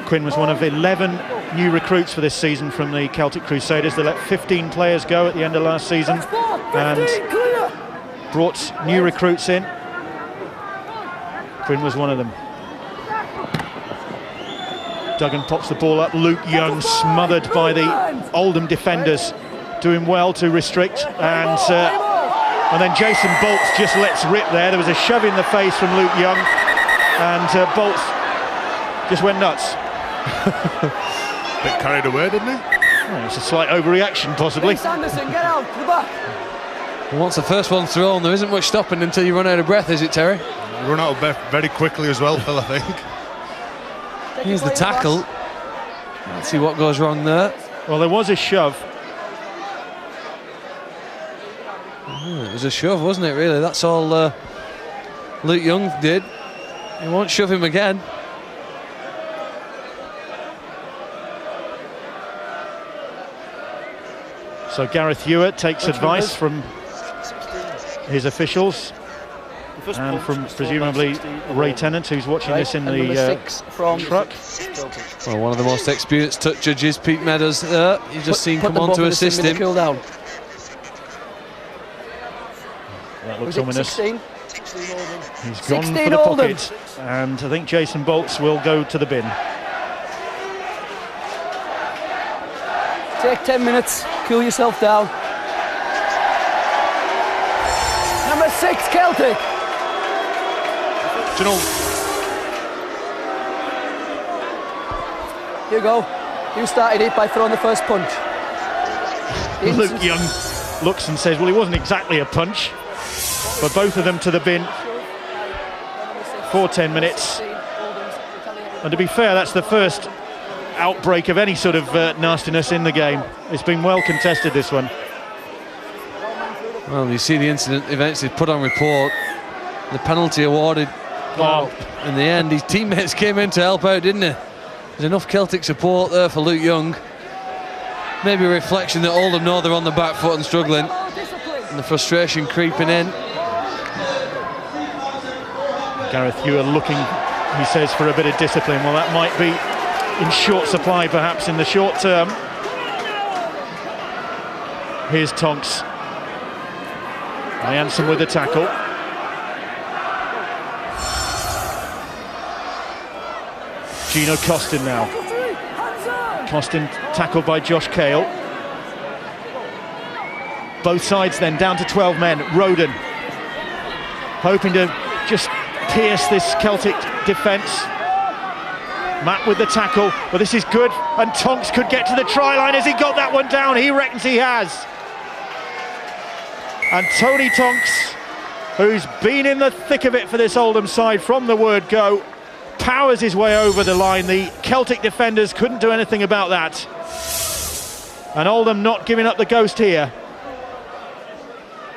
Quinn was one of 11 new recruits for this season from the Celtic Crusaders. They let 15 players go at the end of last season and brought new recruits in. Quinn was one of them. Duggan pops the ball up. Luke Young smothered by the Oldham defenders, doing well to restrict, and then Jason Bolts just lets rip there. There was a shove in the face from Luke Young, and Bolts just went nuts. Bit carried away, didn't he? Oh, it's a slight overreaction, possibly. Sanderson, get out to the back. Once the first one's thrown, there isn't much stopping until you run out of breath, is it, Terry? You run out of breath very quickly as well, Phil, I think. Here's the tackle. Let's see what goes wrong there. Well, there was a shove. It was a shove, wasn't it, really? That's all Luke Young did. He won't shove him again. So Gareth Hewitt takes advice from his officials and from presumably Ray Tennant, who's watching this in the truck. Well, one of the most experienced touch judges, Pete Meadows, there. You've just seen come on to assist him. That looks ominous. 16? He's gone for the pocket, and I think Jason Bolts will go to the bin. Take 10 minutes, cool yourself down. Number 6, Celtic. Do you know, Here you go. You started it by throwing the first punch. Luke Young looks and says, well, it wasn't exactly a punch. But both of them to the bin for 10 minutes. And to be fair, that's the first outbreak of any sort of nastiness in the game. It's been well contested, this one. Well, you see the incident eventually put on report. The penalty awarded. Well, in the end, his teammates came in to help out, didn't they? There's enough Celtic support there for Luke Young. Maybe a reflection that Oldham know they're on the back foot and struggling, and the frustration creeping in. Gareth Ewer looking, he says, for a bit of discipline. Well, that might be in short supply perhaps in the short term. Here's Tonks. Jansen with the tackle. Gino Costin now. Costin tackled by Josh Cale. Both sides then down to 12 men. Roden hoping to just pierce this Celtic defence. Matt with the tackle, but this is good, and Tonks could get to the try line. Has he got that one down? He reckons he has. And Tony Tonks, who's been in the thick of it for this Oldham side from the word go, powers his way over the line. The Celtic defenders couldn't do anything about that. And Oldham not giving up the ghost here.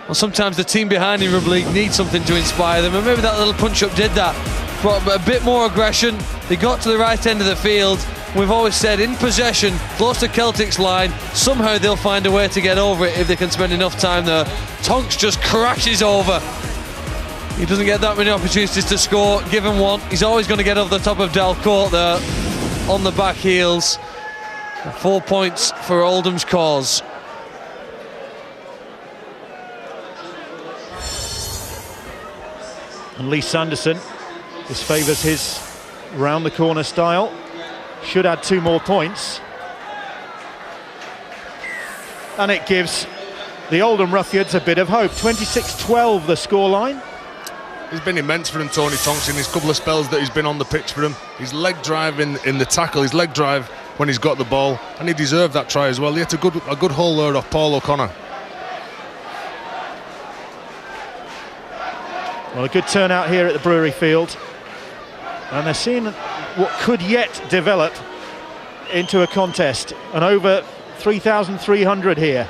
Well, sometimes the team behind in Rugby League needs something to inspire them, and maybe that little punch-up did that. Brought a bit more aggression. They got to the right end of the field. We've always said, in possession, close to Celtic's line, somehow they'll find a way to get over it if they can spend enough time there. Tonks just crashes over. He doesn't get that many opportunities to score. Given one, he's always going to get over the top of Dalcourt there on the back heels. 4 points for Oldham's cause. And Lee Sanderson, this favours his round the corner style. Should add 2 more points. And it gives the Oldham Ruffians a bit of hope. 26-12 the scoreline. It's been immense for him, Tony Tonks, in his couple of spells that he's been on the pitch for him. His leg drive in the tackle, his leg drive when he's got the ball, and he deserved that try as well. He had a good hole there off Paul O'Connor. Well, a good turnout here at the Brewery Field, and they're seeing what could yet develop into a contest. And over 3,300 here,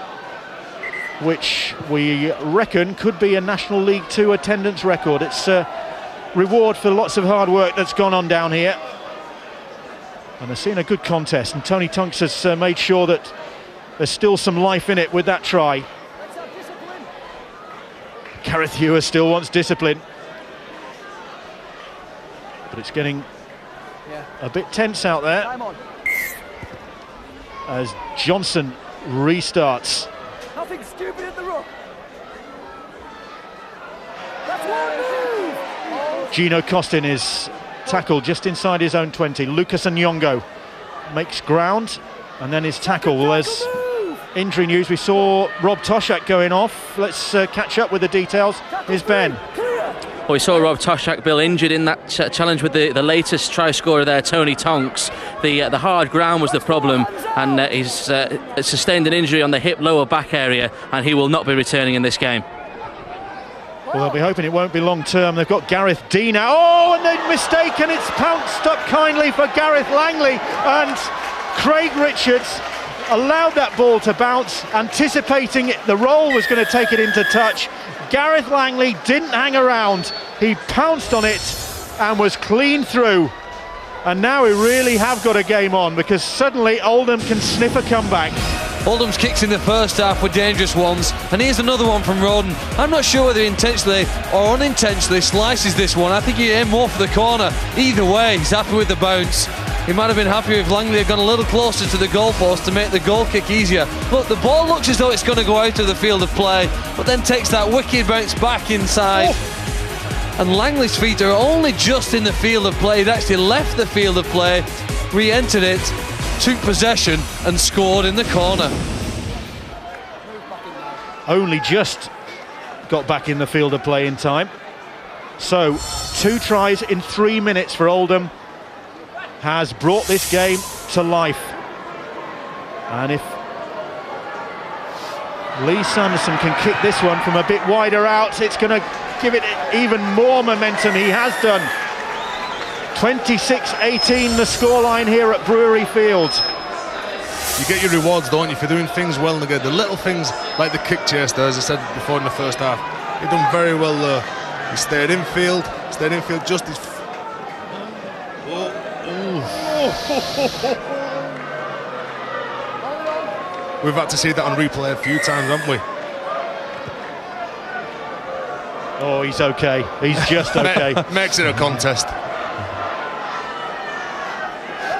which we reckon could be a National League 2 attendance record. It's a reward for lots of hard work that's gone on down here. And they're seeing a good contest, and Tony Tonks has made sure that there's still some life in it with that try. Gareth Ewer still wants discipline. But it's getting a bit tense out there as Johnson restarts. Nothing stupid in the ruck. That's one move. Gino Costin is tackled just inside his own 20. Lucas Nyong'o makes ground, and then his tackle. Well, there's injury news. We saw Rob Toshak going off. Let's catch up with the details. Here's Ben. Well, we saw Rob Toshak, Bill, injured in that challenge with the latest try scorer there, Tony Tonks. The hard ground was the problem, and he's sustained an injury on the hip lower back area, and he will not be returning in this game. Well, they'll be hoping it won't be long term. They've got Gareth D now. Oh, and they've mistaken. It's pounced up kindly for Gareth Langley, and Craig Richards allowed that ball to bounce, anticipating the roll was going to take it into touch. Gareth Langley didn't hang around. He pounced on it and was clean through. And now we really have got a game on, because suddenly Oldham can sniff a comeback. Oldham's kicks in the first half were dangerous ones, and here's another one from Roden. I'm not sure whether he intentionally or unintentionally slices this one. I think he aimed more for the corner. Either way, he's happy with the bounce. He might have been happier if Langley had gone a little closer to the goalpost to make the goal kick easier. Look, the ball looks as though it's going to go out of the field of play, but then takes that wicked bounce back inside. And Langley's feet are only just in the field of play. He'd actually left the field of play, re-entered it, took possession and scored in the corner. Only just got back in the field of play in time. So 2 tries in 3 minutes for Oldham has brought this game to life. And if Lee Sanderson can kick this one from a bit wider out, it's going to give it even more momentum. He has done. 26-18 the scoreline here at Brewery Field. you get your rewards, don't you, for doing things well in the game. The little things like the kick chase there, as I said before in the first half, he done very well there. He stayed infield just as... We've had to see that on replay a few times, haven't we? Oh, he's okay. He's just okay. Makes it a contest.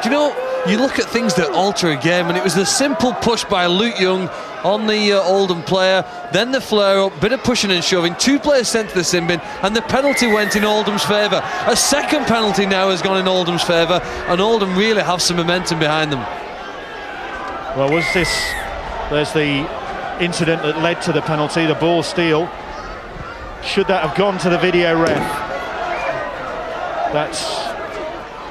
Do you know, you look at things that alter a game, and it was the simple push by Luke Young on the Oldham player, then the flare up, bit of pushing and shoving, 2 players sent to the sin bin, and the penalty went in Oldham's favour. A second penalty now has gone in Oldham's favour, and Oldham really have some momentum behind them. Well, there's the incident that led to the penalty, the ball steal. Should that have gone to the video ref? That's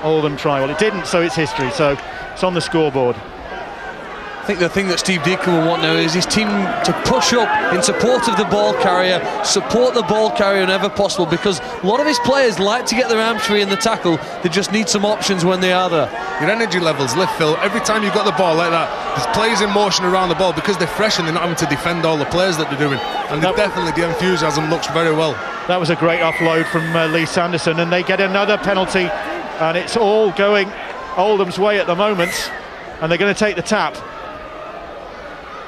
Oldham try. Well, it didn't, so it's history. So it's on the scoreboard. I think the thing that Steve Deacon will want now is his team to push up in support of the ball carrier, support the ball carrier whenever possible, because a lot of his players like to get their arms free in the tackle. They just need some options when they are there. Your energy levels lift, Phil. Every time you've got the ball like that, there's players in motion around the ball because they're fresh and they're not having to defend all the players that they're doing. And definitely the enthusiasm looks very well. That was a great offload from Lee Sanderson, and they get another penalty, and it's all going Oldham's way at the moment, and they're going to take the tap.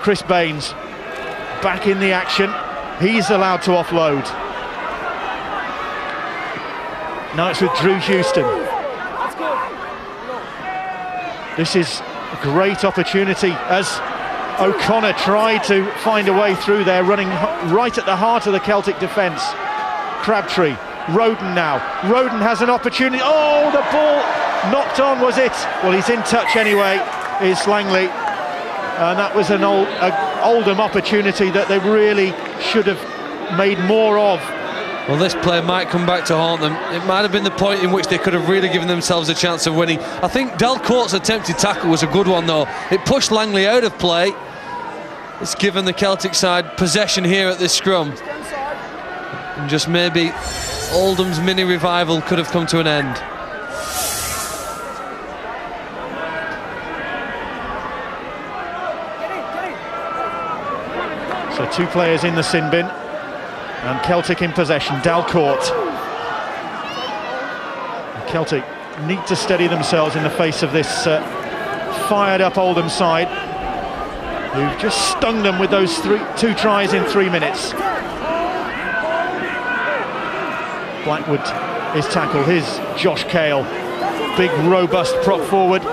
Chris Baines back in the action. He's allowed to offload. Now it's with Drew Houston. This is a great opportunity as O'Connor tried to find a way through there, running right at the heart of the Celtic defence. Crabtree, Roden now. Roden has an opportunity. Oh, the ball knocked on, was it? Well, he's in touch anyway, is Langley. And that was an Oldham opportunity that they really should have made more of. Well, this play might come back to haunt them. It might have been the point in which they could have really given themselves a chance of winning. I think Delcourt's attempted tackle was a good one, though. It pushed Langley out of play. It's given the Celtic side possession here at this scrum. And just maybe Oldham's mini revival could have come to an end. So 2 players in the sin bin, and Celtic in possession. Dalcourt. Celtic need to steady themselves in the face of this fired up Oldham side, who've just stung them with those 2 tries in 3 minutes. Blackwood is tackled. Here's Josh Cale, big robust prop forward.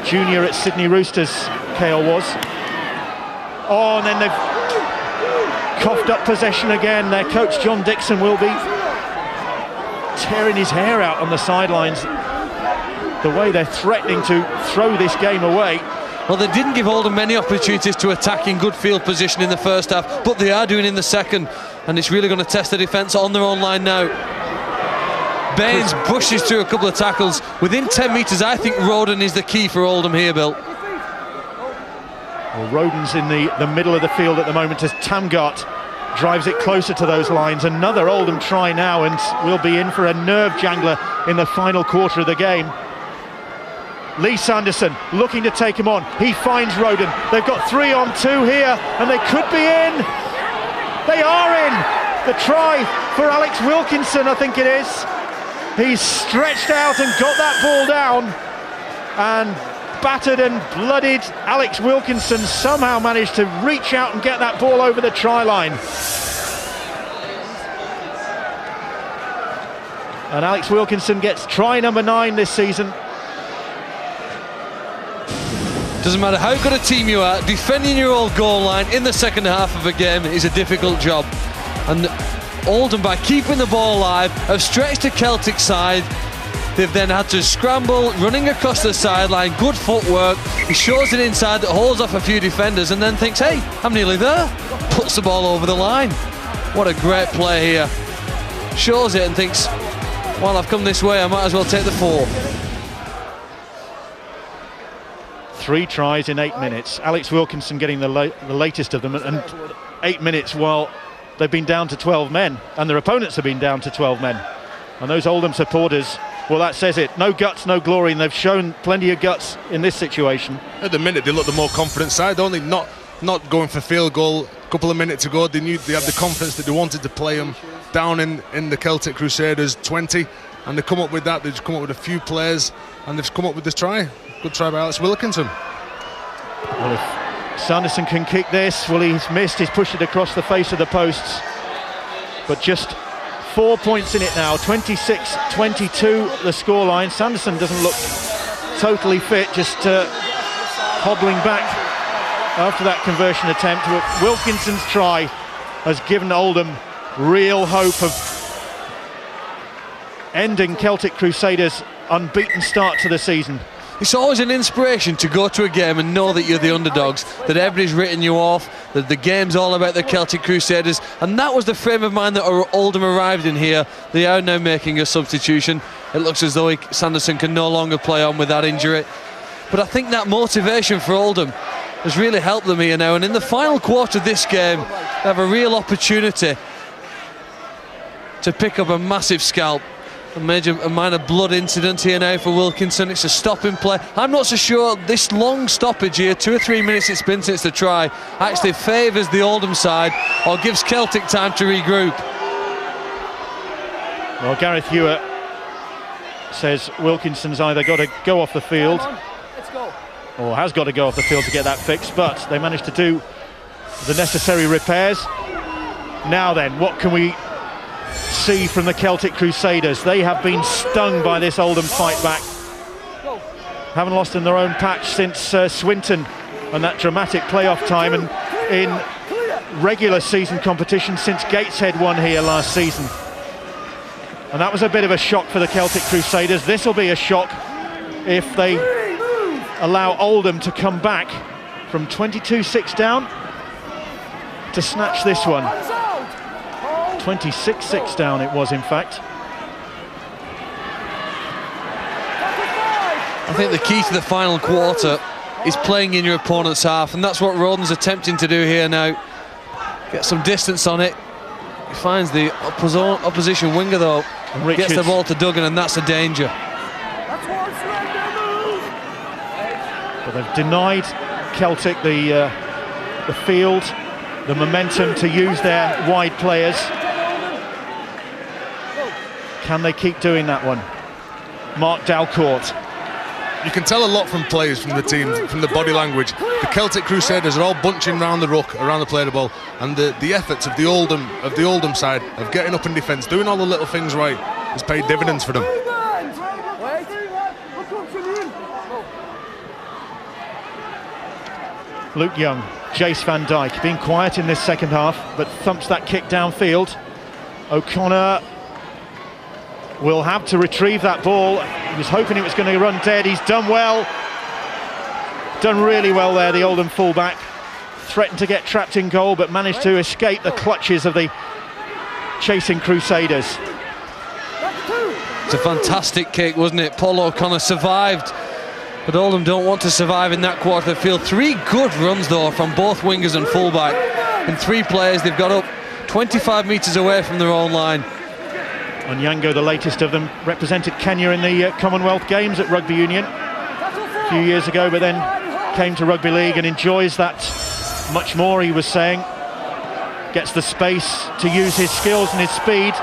Junior at Sydney Roosters, Cale was. Oh, and then they've coughed up possession again. Their coach John Dixon will be tearing his hair out on the sidelines, the way they're threatening to throw this game away. Well, they didn't give Oldham many opportunities to attack in good field position in the first half, but they are doing in the second, and it's really going to test the defence on their own line now. Baines brushes through a couple of tackles. Within 10 metres, I think Roden is the key for Oldham here, Bill. Well, Roden's in the middle of the field at the moment as Tamgart drives it closer to those lines. Another Oldham try now, and we'll be in for a nerve jangler in the final quarter of the game. Lee Sanderson looking to take him on. He finds Roden. They've got 3 on 2 here, and they could be in. They are in. The try for Alex Wilkinson, I think it is. He's stretched out and got that ball down, and battered and bloodied Alex Wilkinson somehow managed to reach out and get that ball over the try line. And Alex Wilkinson gets try number 9 this season. Doesn't matter how good a team you are, defending your own goal line in the second half of a game is a difficult job. And Oldham, by keeping the ball alive, have stretched the Celtic side. They've then had to scramble, running across the sideline, good footwork. He shows it inside that holds off a few defenders and then thinks, hey, I'm nearly there. Puts the ball over the line. What a great play here. Shows it and thinks, well, I've come this way, I might as well take the 4. 3 tries in 8 minutes. Alex Wilkinson getting the latest of them, and 8 minutes while they've been down to 12 men, and their opponents have been down to 12 men. And those Oldham supporters Well, that says it. No guts, no glory, and they've shown plenty of guts in this situation. At the minute, they look the more confident side, don't they? Not going for field goal. A couple of minutes ago, they knew they had the confidence that they wanted to play them down in the Celtic Crusaders 20, and they come up with that. They just come up with a few players, and they've come up with this try. Good try by Alex Wilkinson. Well, if Sanderson can kick this, well, he's missed. He's pushed it across the face of the posts, but just 4 points in it now. 26-22 the scoreline. Sanderson doesn't look totally fit, just hobbling back after that conversion attempt. Wilkinson's try has given Oldham real hope of ending Celtic Crusaders' unbeaten start to the season. It's always an inspiration to go to a game and know that you're the underdogs, that everybody's written you off, that the game's all about the Celtic Crusaders, and that was the frame of mind that Oldham arrived in here. They are now making a substitution. It looks as though Sanderson can no longer play on with that injury, but I think that motivation for Oldham has really helped them here now, and in the final quarter of this game they have a real opportunity to pick up a massive scalp. A minor blood incident here now for Wilkinson. It's a stopping play. I'm not so sure this long stoppage here, 2 or 3 minutes it's been since the try, actually favours the Oldham side or gives Celtic time to regroup. Well, Gareth Hewitt says Wilkinson's either got to go off the field or has got to go off the field to get that fixed, but they managed to do the necessary repairs. Now then, what can we see from the Celtic Crusaders? They have been stung by this Oldham fight back. Haven't lost in their own patch since Swinton and that dramatic playoff time, and in regular season competition since Gateshead won here last season. And that was a bit of a shock for the Celtic Crusaders. This will be a shock if they allow Oldham to come back from 22-6 down to snatch this one. 26-6 down it was, in fact. I think the key to the final quarter is playing in your opponent's half, and that's what Rodden's attempting to do here now. Get some distance on it. He finds the opposition winger though, and gets the ball to Duggan, and that's a danger. But they've denied Celtic the field, the momentum to use their wide players. Can they keep doing that one? Mark Dalcourt. You can tell a lot from players, from the team, from the body language. The Celtic Crusaders are all bunching around the ruck, around the play the ball, and the efforts of the Oldham side of getting up in defence, doing all the little things right, has paid dividends for them. Luke Young, Jace Van Dijk, being quiet in this second half, but thumps that kick downfield. O'Connor will have to retrieve that ball. He was hoping it was going to run dead. He's done well. Done really well there, the Oldham fullback. Threatened to get trapped in goal, but managed to escape the clutches of the chasing Crusaders. It's a fantastic kick, wasn't it? Paul O'Connor survived, but Oldham don't want to survive in that quarter field. 3 good runs though from both wingers and fullback. In 3 players, they've got up 25 metres away from their own line. Onyango, the latest of them, represented Kenya in the Commonwealth Games at Rugby Union a few years ago, but then came to Rugby League and enjoys that much more, he was saying. Gets the space to use his skills and his speed,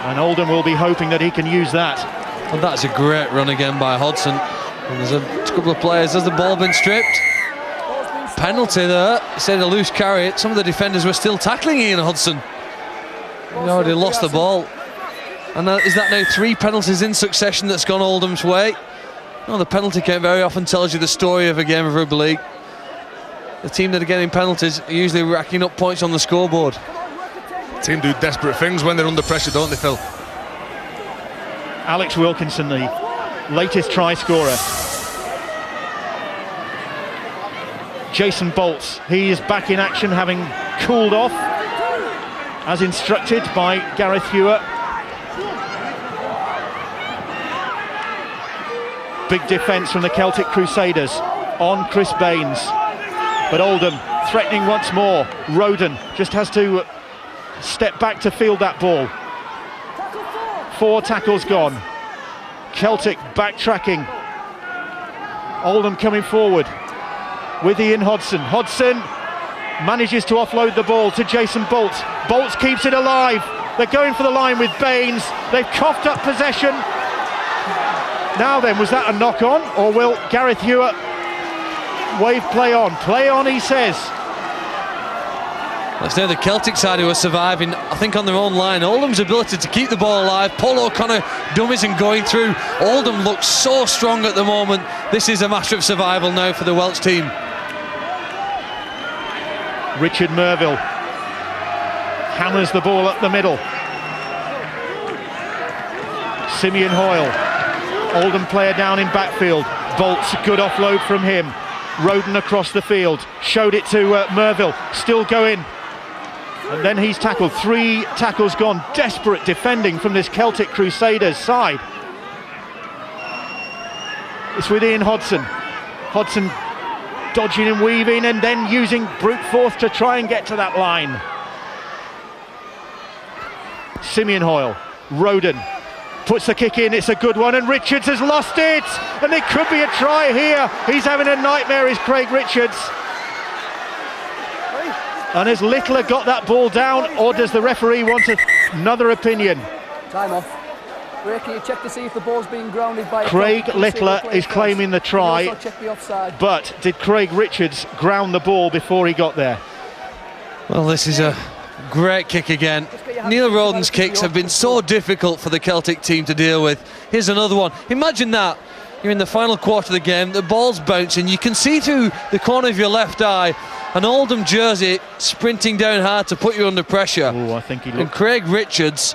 and Oldham will be hoping that he can use that. And that's a great run again by Hodson. And there's a couple of players. Has the ball been stripped? Penalty there. He said a loose carry. Some of the defenders were still tackling Ian Hodson. He already lost the ball. And is that now 3 penalties in succession that's gone Oldham's way? No, the penalty count very often tells you the story of a game of rugby league. The team that are getting penalties are usually racking up points on the scoreboard. Team do desperate things when they're under pressure, don't they, Phil? Alex Wilkinson, the latest try scorer. Jason Bolts, he is back in action, having cooled off as instructed by Gareth Hewitt. Big defence from the Celtic Crusaders on Chris Baines, but Oldham threatening once more. Roden just has to step back to field that ball. 4 tackles gone. Celtic backtracking. Oldham coming forward with Ian Hodson. Hodson manages to offload the ball to Jason Bolts. Bolts keeps it alive. They're going for the line with Baines. They've coughed up possession. Now then, was that a knock-on, or will Gareth Hewitt wave play on? Play on, he says. It's now the Celtic side who are surviving, I think, on their own line. Oldham's ability to keep the ball alive. Paul O'Connor dummies and going through. Oldham looks so strong at the moment. This is a matter of survival now for the Welsh team. Richard Merville hammers the ball up the middle. Simeon Hoyle, Oldham player down in backfield. Bolts, good offload from him. Roden across the field, showed it to Merville, still going. And then he's tackled. 3 tackles gone. Desperate defending from this Celtic Crusaders side. It's with Ian Hodson. Hodson dodging and weaving and then using brute force to try and get to that line. Simeon Hoyle, Roden puts the kick in, it's a good one, and Richards has lost it, and it could be a try here. He's having a nightmare, is Craig Richards. And has Littler got that ball down, or does the referee want another opinion? Time off. Ray, can you check to see if the ball's being grounded by... Craig Littler is claiming the try, check the offside. But did Craig Richards ground the ball before he got there? Well, this is a great kick again. Neil Roden's kicks have been so difficult for the Celtic team to deal with. Here's another one. Imagine that. You're in the final quarter of the game, the ball's bouncing, you can see through the corner of your left eye an Oldham jersey sprinting down hard to put you under pressure. Oh, I think he looked... And Craig Richards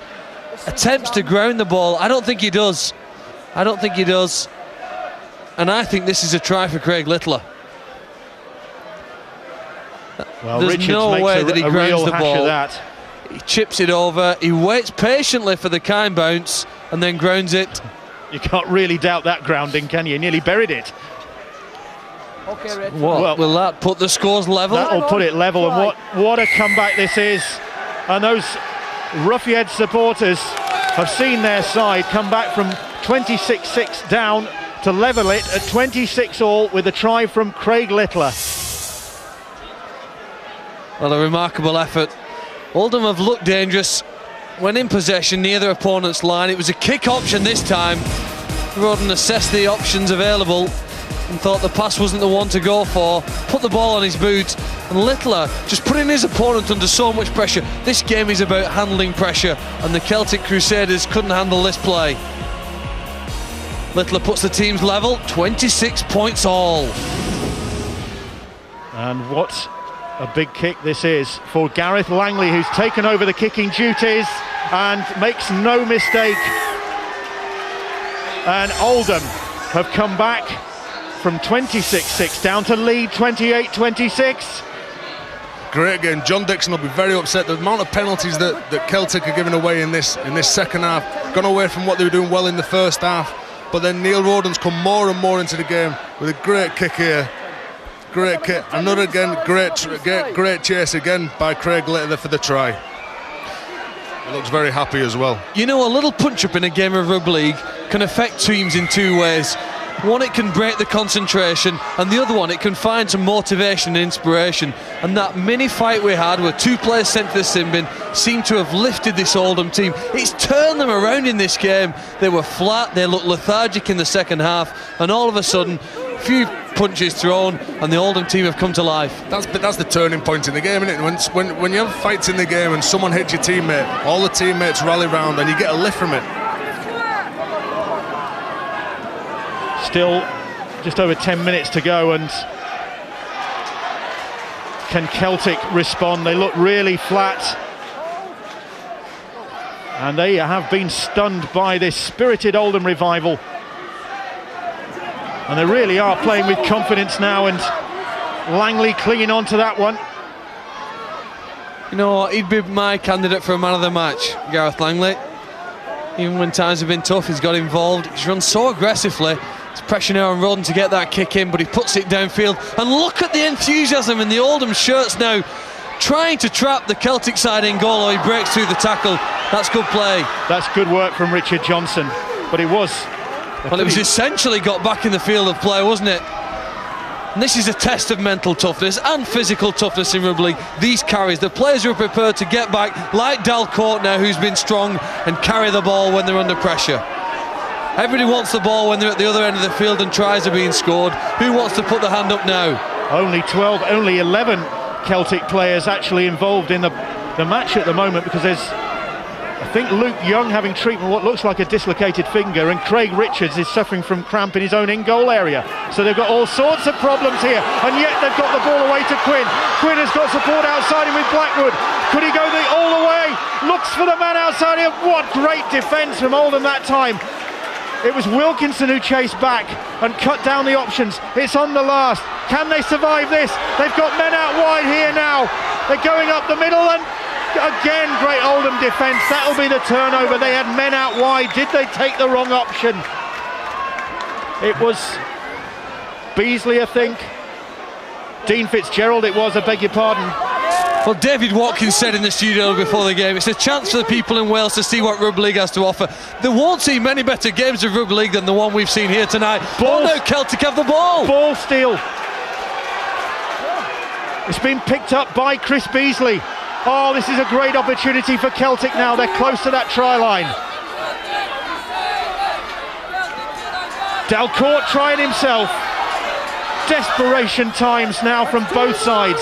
attempts to ground the ball. I don't think he does. I don't think he does. And I think this is a try for Craig Littler. Well, there's Richards no makes way that he grounds the ball. of that. He chips it over, he waits patiently for the kind bounce and then grounds it. You can't really doubt that grounding, can you? He nearly buried it. Okay, Red. Well, will that put the scores level? That'll put it level, and what a comeback this is. And those Roughhead supporters have seen their side come back from 26-6 down to level it at 26-all with a try from Craig Littler. Well, a remarkable effort. Oldham have looked dangerous when in possession near their opponent's line. It was a kick option this time. Roden assessed the options available and thought the pass wasn't the one to go for. Put the ball on his boot, and Littler just putting his opponent under so much pressure. This game is about handling pressure, and the Celtic Crusaders couldn't handle this play. Littler puts the teams level, 26 points all. And what a big kick this is for Gareth Langley, who's taken over the kicking duties and makes no mistake. And Oldham have come back from 26-6 down to lead 28-26. Great game. John Dixon will be very upset. The amount of penalties that Celtic are giving away in this second half, gone away from what they were doing well in the first half. But then Neil Roden's come more and more into the game with a great kick here. Great kick. Another again, great chase again by Craig Littler for the try. He looks very happy as well. You know, a little punch-up in a game of rugby league can affect teams in 2 ways. One, it can break the concentration, and the other one, it can find some motivation and inspiration. And that mini fight we had where 2 players sent to the sin bin seemed to have lifted this Oldham team. It's turned them around in this game. They were flat, they looked lethargic in the second half, and all of a sudden, a few punches thrown and the Oldham team have come to life. That's the turning point in the game, isn't it? When you have fights in the game and someone hits your teammate, all the teammates rally round and you get a lift from it. Still just over 10 minutes to go, and can Celtic respond? They look really flat, and they have been stunned by this spirited Oldham revival, and they really are playing with confidence now, and Langley clinging on to that one. You know, he'd be my candidate for a man of the match, Gareth Langley. Even when times have been tough, he's got involved. He's run so aggressively. It's pressure now on Roden to get that kick in, but he puts it downfield. And look at the enthusiasm in the Oldham shirts now, trying to trap the Celtic side in goal. He breaks through the tackle. That's good play. That's good work from Richard Johnson, but it was... Well, it was essentially got back in the field of play, wasn't it? And this is a test of mental toughness and physical toughness in rugby league. These carries, the players who are prepared to get back, like Dalcourt now, who's been strong, and carry the ball when they're under pressure. Everybody wants the ball when they're at the other end of the field and tries are being scored. Who wants to put the hand up now? Only 11 Celtic players actually involved in the match at the moment, because there's, I think, Luke Young having treatment what looks like a dislocated finger, and Craig Richards is suffering from cramp in his own in-goal area. So they've got all sorts of problems here, and yet they've got the ball away to Quinn. Quinn has got support outside him with Blackwood. Could he go all the way? Looks for the man outside him. What great defence from Oldham that time. It was Wilkinson who chased back and cut down the options. It's on the last. Can they survive this? They've got men out wide here now. They're going up the middle, and again, great Oldham defence. That'll be the turnover. They had men out wide. Did they take the wrong option? It was Beasley, I think. Dean Fitzgerald it was, I beg your pardon. Well, David Watkins said in the studio before the game, it's a chance for the people in Wales to see what rugby league has to offer. They won't see many better games of rugby league than the one we've seen here tonight. Oh no, Celtic have the ball. Ball steal. It's been picked up by Chris Beasley. Oh, this is a great opportunity for Celtic now. They're close to that try line. Dalcourt trying himself. Desperation times now from both sides.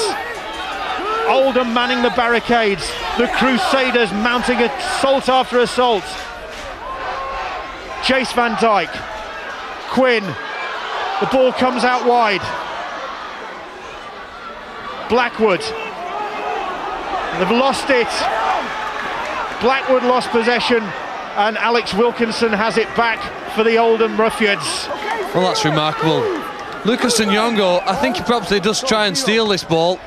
Oldham manning the barricades. The Crusaders mounting assault after assault. Jace Van Dyke. Quinn. The ball comes out wide. Blackwood. They've lost it. Blackwood lost possession, and Alex Wilkinson has it back for the Oldham Ruffians. Well, that's remarkable. Lucas Nyong'o, I think he probably does try and steal this ball.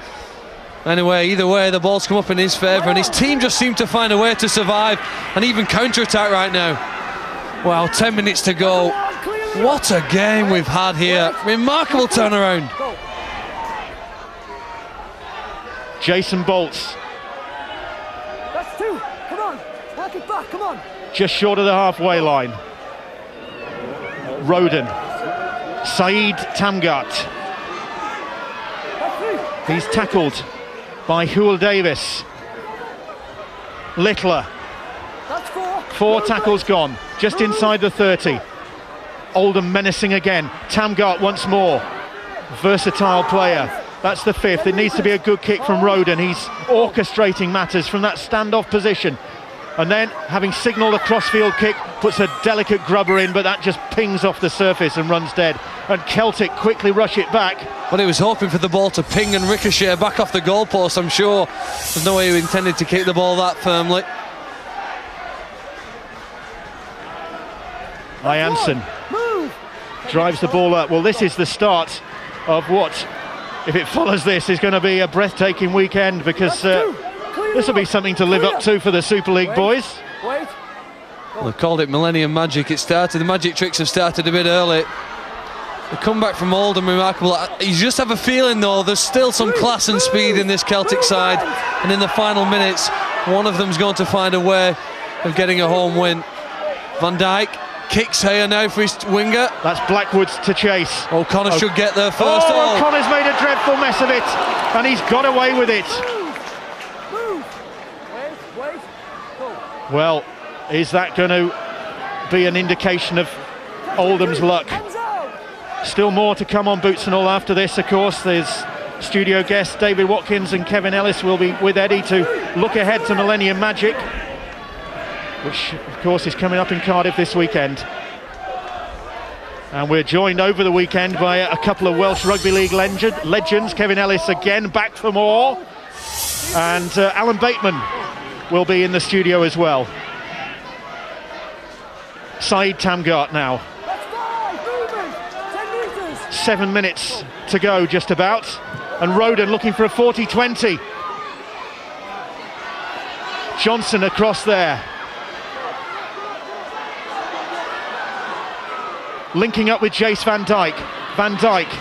Anyway, either way, the ball's come up in his favour, and his team just seem to find a way to survive and even counter-attack right now. Wow, 10 minutes to go. What a game we've had here. Remarkable turnaround. Jason Bolts. That's two. Come on. Work it back. Come on. Just short of the halfway line. Roden. Saeed Tamgat. He's tackled by Hewell Davis. Littler. That's four tackles gone, just inside the 30. Oldham menacing again. Tamgat once more. Versatile player. That's the fifth. It needs to be a good kick from Roden. He's orchestrating matters from that standoff position. And then, having signalled a crossfield kick, puts a delicate grubber in, but that just pings off the surface and runs dead. And Celtic quickly rush it back. Well, he was hoping for the ball to ping and ricochet back off the goalpost, I'm sure. There's no way he intended to kick the ball that firmly. Ianson drives the ball up. Well, this is the start of what, if it follows this, is going to be a breathtaking weekend, because this will be something to live up to for the Super League boys. Well, they've called it Millennium Magic. The magic tricks have started a bit early. The comeback from Oldham, remarkable. You just have a feeling, though, there's still some class and speed in this Celtic side, and in the final minutes, one of them's going to find a way of getting a home win. Van Dijk kicks here now for his winger. That's Blackwood's to chase. O'Connor should get there first. O'Connor's made a dreadful mess of it, and he's got away with it. Well, is that going to be an indication of Oldham's luck? Still more to come on Boots and All after this, of course. There's studio guests David Watkins and Kevin Ellis will be with Eddie to look ahead to Millennium Magic, which of course is coming up in Cardiff this weekend. And we're joined over the weekend by a couple of Welsh Rugby League legends. Kevin Ellis again back for more, and Alan Bateman will be in the studio as well. Saeed Tamgat now. 7 minutes to go just about, and Roden looking for a 40-20. Johnson across there. Linking up with Jace Van Dyke. Van Dyke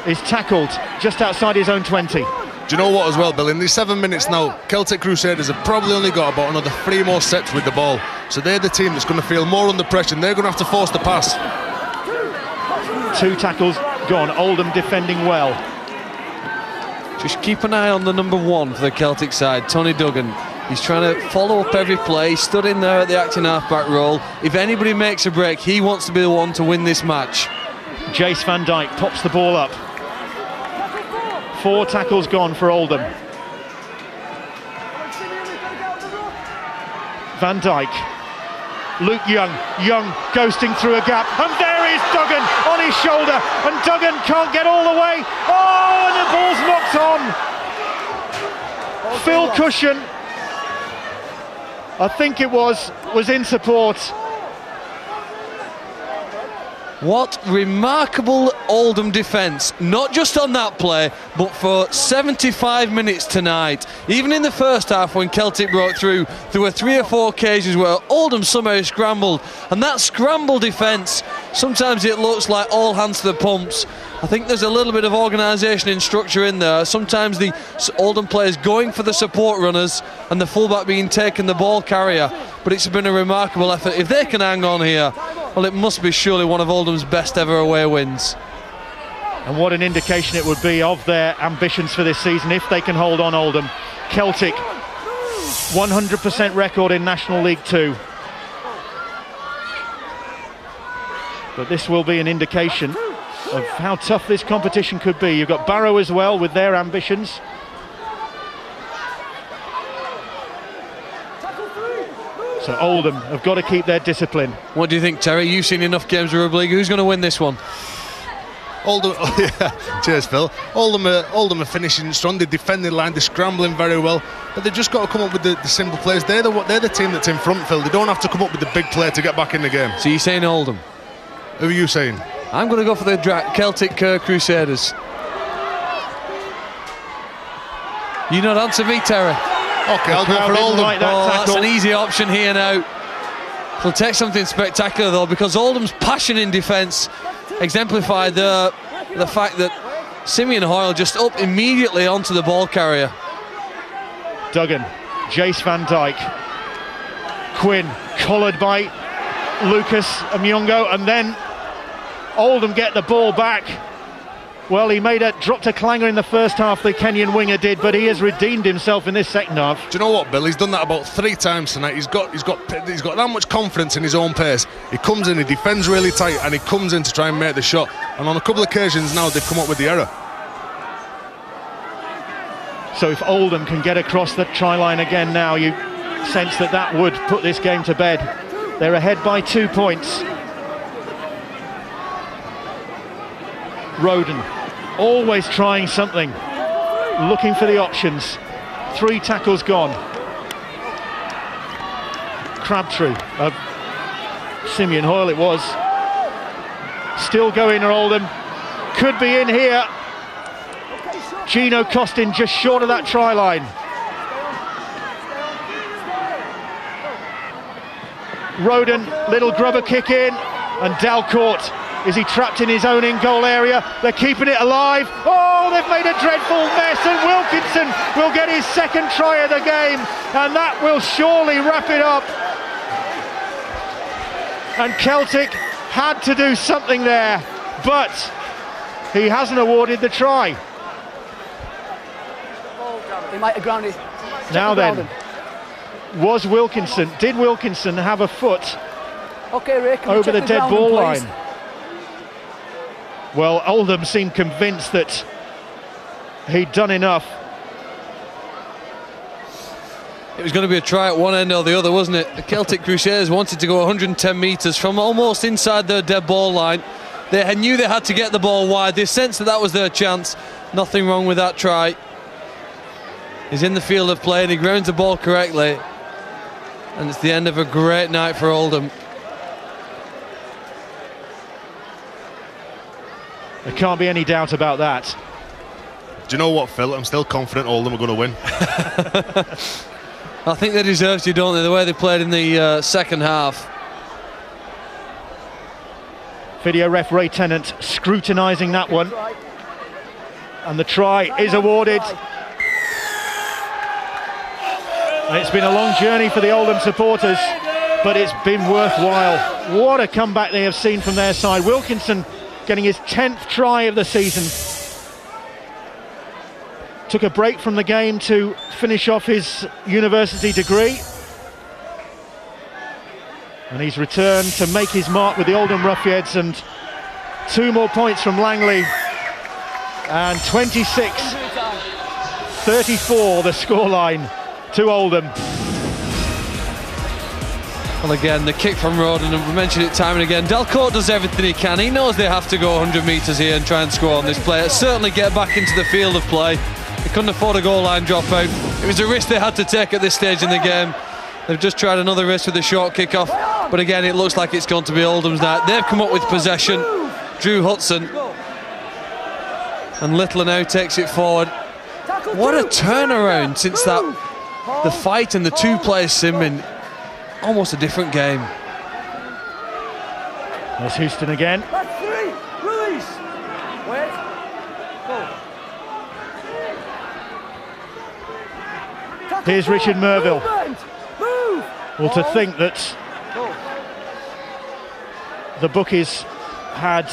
is tackled just outside his own 20. Do you know what as well, Bill? In these 7 minutes now, Celtic Crusaders have probably only got about another 3 more sets with the ball. So they're the team that's going to feel more under pressure, and they're going to have to force the pass. 2 tackles gone. Oldham defending well. Just keep an eye on the number 1 for the Celtic side, Tony Duggan. He's trying to follow up every play. He stood in there at the acting half-back role. If anybody makes a break, he wants to be the one to win this match. Jace Van Dijk pops the ball up. 4 tackles gone for Oldham. Van Dijk. Luke Young ghosting through a gap, and there is Duggan on his shoulder, and Duggan can't get all the way. Oh, and the ball's knocked on. Phil Cushion, I think it was in support. What remarkable Oldham defence, not just on that play, but for 75 minutes tonight. Even in the first half when Celtic broke through, there were 3 or 4 occasions where Oldham somehow scrambled, and that scramble defence, sometimes it looks like all hands to the pumps. I think there's a little bit of organisation and structure in there. Sometimes the Oldham players going for the support runners and the fullback being taken the ball carrier, but it's been a remarkable effort. If they can hang on here, well, it must be surely one of Oldham's best ever away wins. And what an indication it would be of their ambitions for this season if they can hold on. Oldham. Celtic 100% record in National League 2. But this will be an indication of how tough this competition could be. You've got Barrow as well with their ambitions. So Oldham have got to keep their discipline. What do you think, Terry? You've seen enough games of rugby league. Who's going to win this one? Oldham, oh yeah, cheers Phil. Oldham are finishing strong, they're defending line, they're scrambling very well, but they've just got to come up with the simple plays. They're the team that's in front, Phil. They don't have to come up with the big play to get back in the game. So you're saying Oldham? Who are you saying? I'm going to go for the Celtic Crusaders. You not answer me, Terry? Okay, I'll go for Oldham. Like that that's an easy option here now. He'll take something spectacular though, because Oldham's passion in defence exemplified the fact that Simeon Hoyle just up immediately onto the ball carrier. Duggan, Jace Van Dijk, Quinn collared by Lucas Myongo, and then Oldham get the ball back. Well, he dropped a clanger in the first half, the Kenyan winger did, but he has redeemed himself in this second half. Do you know what, Bill? He's done that about 3 times tonight. He's got that much confidence in his own pace. He comes in, he defends really tight, and he comes in to try and make the shot. And on a couple of occasions now, they've come up with the error. So if Oldham can get across the try line again now, you sense that would put this game to bed. They're ahead by 2 points. Roden, always trying something, looking for the options. 3 tackles gone. Crabtree, Simeon Hoyle it was. Still going, Oldham. Could be in here. Gino Costin just short of that try line. Roden, little grubber kick in, and Dalcourt. Is he trapped in his own in-goal area? They're keeping it alive. Oh, they've made a dreadful mess, and Wilkinson will get his 2nd try of the game, and that will surely wrap it up. And Celtic had to do something there, but he hasn't awarded the try. He might have grounded. Now then, did Wilkinson have a foot over the dead ball line? Well, Oldham seemed convinced that he'd done enough. It was going to be a try at one end or the other, wasn't it? The Celtic Crusaders wanted to go 110 metres from almost inside their dead ball line. They knew they had to get the ball wide. They sensed that was their chance. Nothing wrong with that try. He's in the field of play and he grounds the ball correctly. And it's the end of a great night for Oldham. There can't be any doubt about that. Do you know what, Phil? I'm still confident Oldham are going to win. I think they deserve to, don't they? The way they played in the second half. Video ref Ray Tennant scrutinising that one. And the try is awarded. It's been a long journey for the Oldham supporters, but it's been worthwhile. What a comeback they have seen from their side. Wilkinson getting his 10th try of the season. Took a break from the game to finish off his university degree. And he's returned to make his mark with the Oldham Roughheads, and 2 more points from Langley. And 26-34 the scoreline to Oldham. Well, again, the kick from Roden, and we mentioned it time and again, Delcourt does everything he can. He knows they have to go 100 metres here and try and score on this play. Certainly get back into the field of play. They couldn't afford a goal line dropout. It was a risk they had to take at this stage in the game. They've just tried another risk with the short kick-off, but again, it looks like it's going to be Oldham's night. They've come up with possession. Drew Hudson, and Littler now takes it forward. What a turnaround since that, the fight and the 2 players simming. Almost a different game. There's Houston again. That's 3. Release. Wait. Go. Here's Richard Merville. Move. Well, to think that the bookies had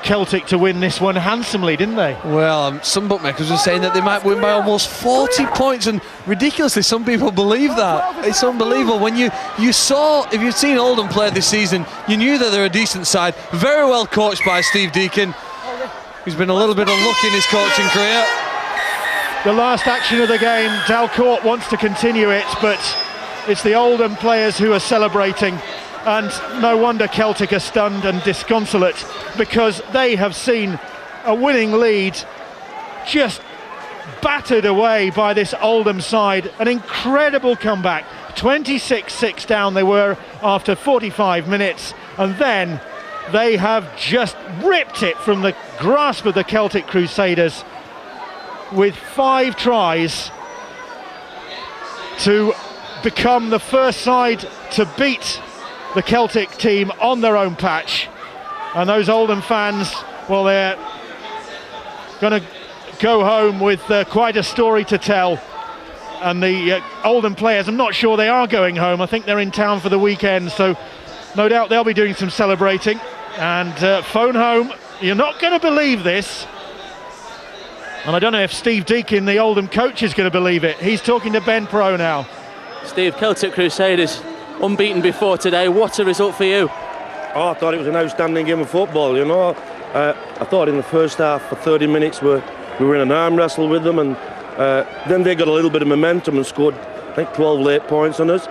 Celtic to win this one handsomely, didn't they? Well, some bookmakers were saying that they might win by almost 40 points, and ridiculously, some people believe that. It's unbelievable. When you saw, if you've seen Oldham play this season, you knew that they're a decent side, very well coached by Steve Deacon, who's been a little bit unlucky in his coaching career. The last action of the game, Delcourt wants to continue it, but it's the Oldham players who are celebrating. And no wonder Celtic are stunned and disconsolate, because they have seen a winning lead just battered away by this Oldham side. An incredible comeback. 26-6 down they were after 45 minutes, and then they have just ripped it from the grasp of the Celtic Crusaders with 5 tries to become the first side to beat the Celtic team on their own patch. And those Oldham fans, well, they're going to go home with quite a story to tell. And the Oldham players, I'm not sure they are going home. I think they're in town for the weekend, so no doubt they'll be doing some celebrating. And phone home, you're not going to believe this. And I don't know if Steve Deacon, the Oldham coach, is going to believe it. He's talking to Ben Pro now. Steve, Celtic Crusaders unbeaten before today. What a result for you. Oh, I thought it was an outstanding game of football, you know. I thought in the first half for 30 minutes we were in an arm wrestle with them, and then they got a little bit of momentum and scored, I think, 12 late points on us.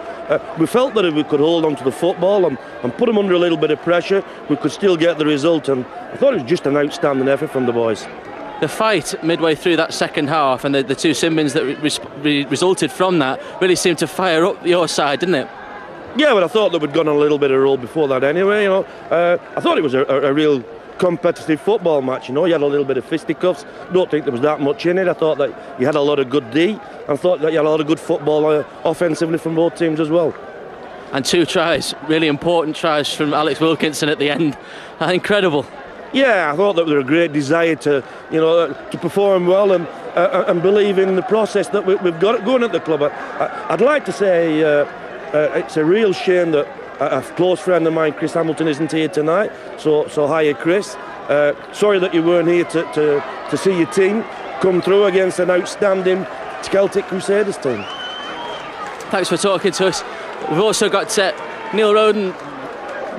We felt that if we could hold on to the football and put them under a little bit of pressure, we could still get the result, and I thought it was just an outstanding effort from the boys. The fight midway through that second half and the 2 sin-bins that resulted from that really seemed to fire up your side, didn't it? Yeah, but I thought that we'd gone on a little bit of a roll before that anyway, you know. I thought it was a real competitive football match, you know. You had a little bit of fisticuffs. Don't think there was that much in it. I thought that you had a lot of good D. I thought that you had a lot of good football offensively from both teams as well. And 2 tries, really important tries from Alex Wilkinson at the end. Incredible. Yeah, I thought that there was a great desire to, you know, to perform well and believe in the process that we've got going at the club. I'd like to say it's a real shame that a close friend of mine, Chris Hamilton, isn't here tonight. So hiya, Chris. Sorry that you weren't here to see your team come through against an outstanding Celtic Crusaders team. Thanks for talking to us. We've also got Neil Roden,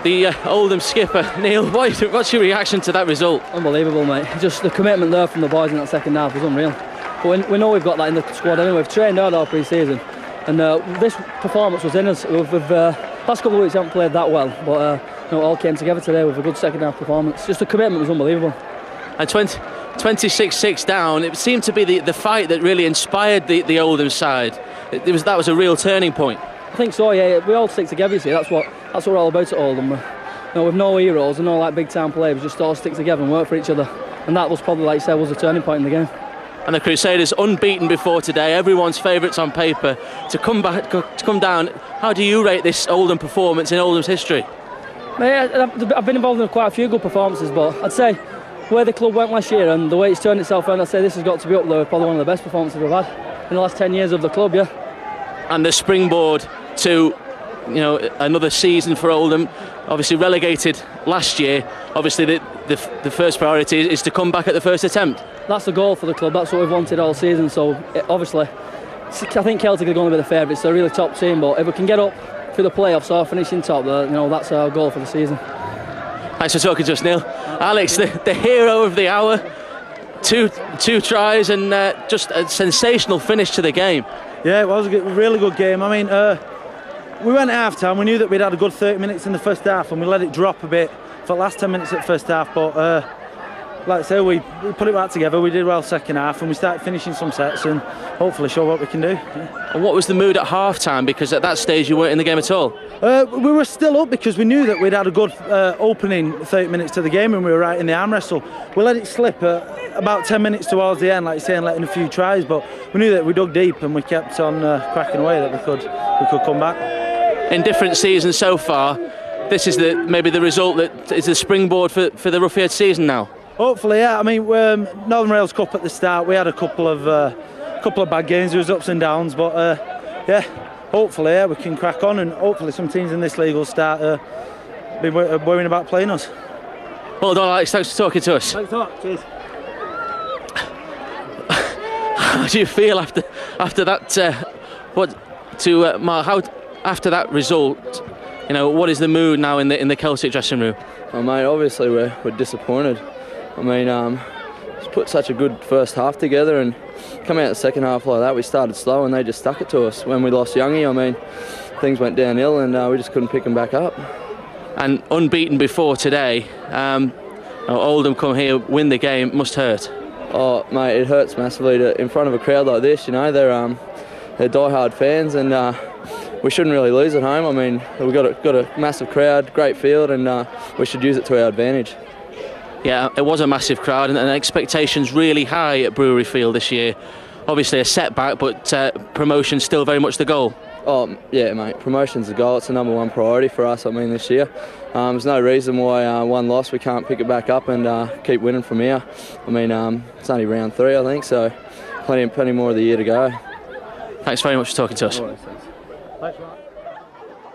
the Oldham skipper. Neil, what's your reaction to that result? Unbelievable, mate. Just the commitment there from the boys in that second half was unreal. But we know we've got that in the squad anyway. We've trained hard all pre-season, and this performance was in us. We've last couple of weeks haven't played that well, but it all came together today with a good second half performance. Just the commitment was unbelievable. And 26-6 down, it seemed to be the fight that really inspired the Oldham side. That was a real turning point. I think so, yeah. We all stick together, you see. That's what we're all about at Oldham. With no heroes and no like big time players, just all stick together and work for each other. And that was probably, like you said, was a turning point in the game. And the Crusaders unbeaten before today, everyone's favourites on paper, to come down. How do you rate this Oldham performance in Oldham's history? I've been involved in quite a few good performances, but I'd say where the club went last year and the way it's turned itself around, I'd say this has got to be up there, probably one of the best performances we've had in the last 10 years of the club, yeah. and the springboard to, you know, another season for Oldham. Obviously relegated last year. Obviously the first priority is to come back at the first attempt. That's the goal for the club. That's what we've wanted all season. So obviously, I think Celtic are going to be the favourites. They're a really top team, but if we can get up for the playoffs or finishing top, you know, that's our goal for the season. Thanks for talking to us, Neil. Alex, the hero of the hour. Two tries and just a sensational finish to the game. Yeah, it was a really good game. I mean, we went at half-time. We knew that we'd had a good 30 minutes in the first half, and we let it drop a bit for the last 10 minutes at first half. But like I say, we put it back together. We did well second half, and we started finishing some sets and hopefully show what we can do. Yeah. And what was the mood at half-time? Because at that stage you weren't in the game at all. We were still up because we knew that we'd had a good opening 30 minutes to the game, and we were right in the arm wrestle. We let it slip about 10 minutes towards the end, like you say, and letting a few tries. But we knew that we dug deep and we kept on cracking away, that we could come back. In different seasons so far, this is maybe the result that is the springboard for the Ruffiad season now. Hopefully, yeah. I mean, Northern Wales Cup at the start, we had a couple of bad games. There was ups and downs, but yeah, hopefully, yeah, we can crack on, and hopefully some teams in this league will start be worrying about playing us. Well done, Alex. Thanks for talking to us. Thanks a lot. Cheers. How do you feel after that? After that result? You know, what is the mood now in the Celtic dressing room? Oh, mate, obviously we're disappointed. I mean, just put such a good first half together, and coming out the second half like that, we started slow and they just stuck it to us. When we lost Youngie, I mean, things went downhill and we just couldn't pick them back up. And unbeaten before today, Oldham come here, win the game, must hurt. Oh, mate, it hurts massively in front of a crowd like this. You know, they're die-hard fans, and we shouldn't really lose at home. I mean, we've got a massive crowd, great field, and we should use it to our advantage. Yeah, it was a massive crowd, and expectations really high at Brewery Field this year. Obviously a setback, but promotion's still very much the goal. Oh, yeah, mate, promotion's the goal. It's the number one priority for us, I mean, this year. There's no reason why one loss we can't pick it back up and keep winning from here. I mean, it's only round 3, I think, so plenty more of the year to go. Thanks very much for talking to us. Thanks, Mark.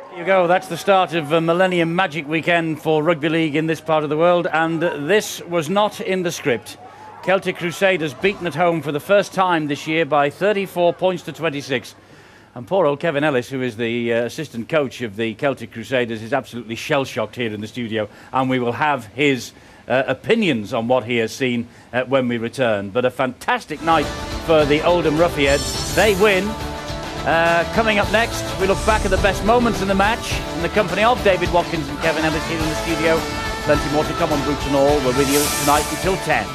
There you go, that's the start of a Millennium Magic Weekend for rugby league in this part of the world, and this was not in the script. Celtic Crusaders beaten at home for the first time this year by 34 points to 26. And poor old Kevin Ellis, who is the assistant coach of the Celtic Crusaders, is absolutely shell-shocked here in the studio, and we will have his opinions on what he has seen when we return. But a fantastic night for the Oldham Ruffiads. They win. Coming up next, we look back at the best moments in the match in the company of David Watkins and Kevin Ellis here in the studio. Plenty more to come on Boots and All. We're with you tonight until 10.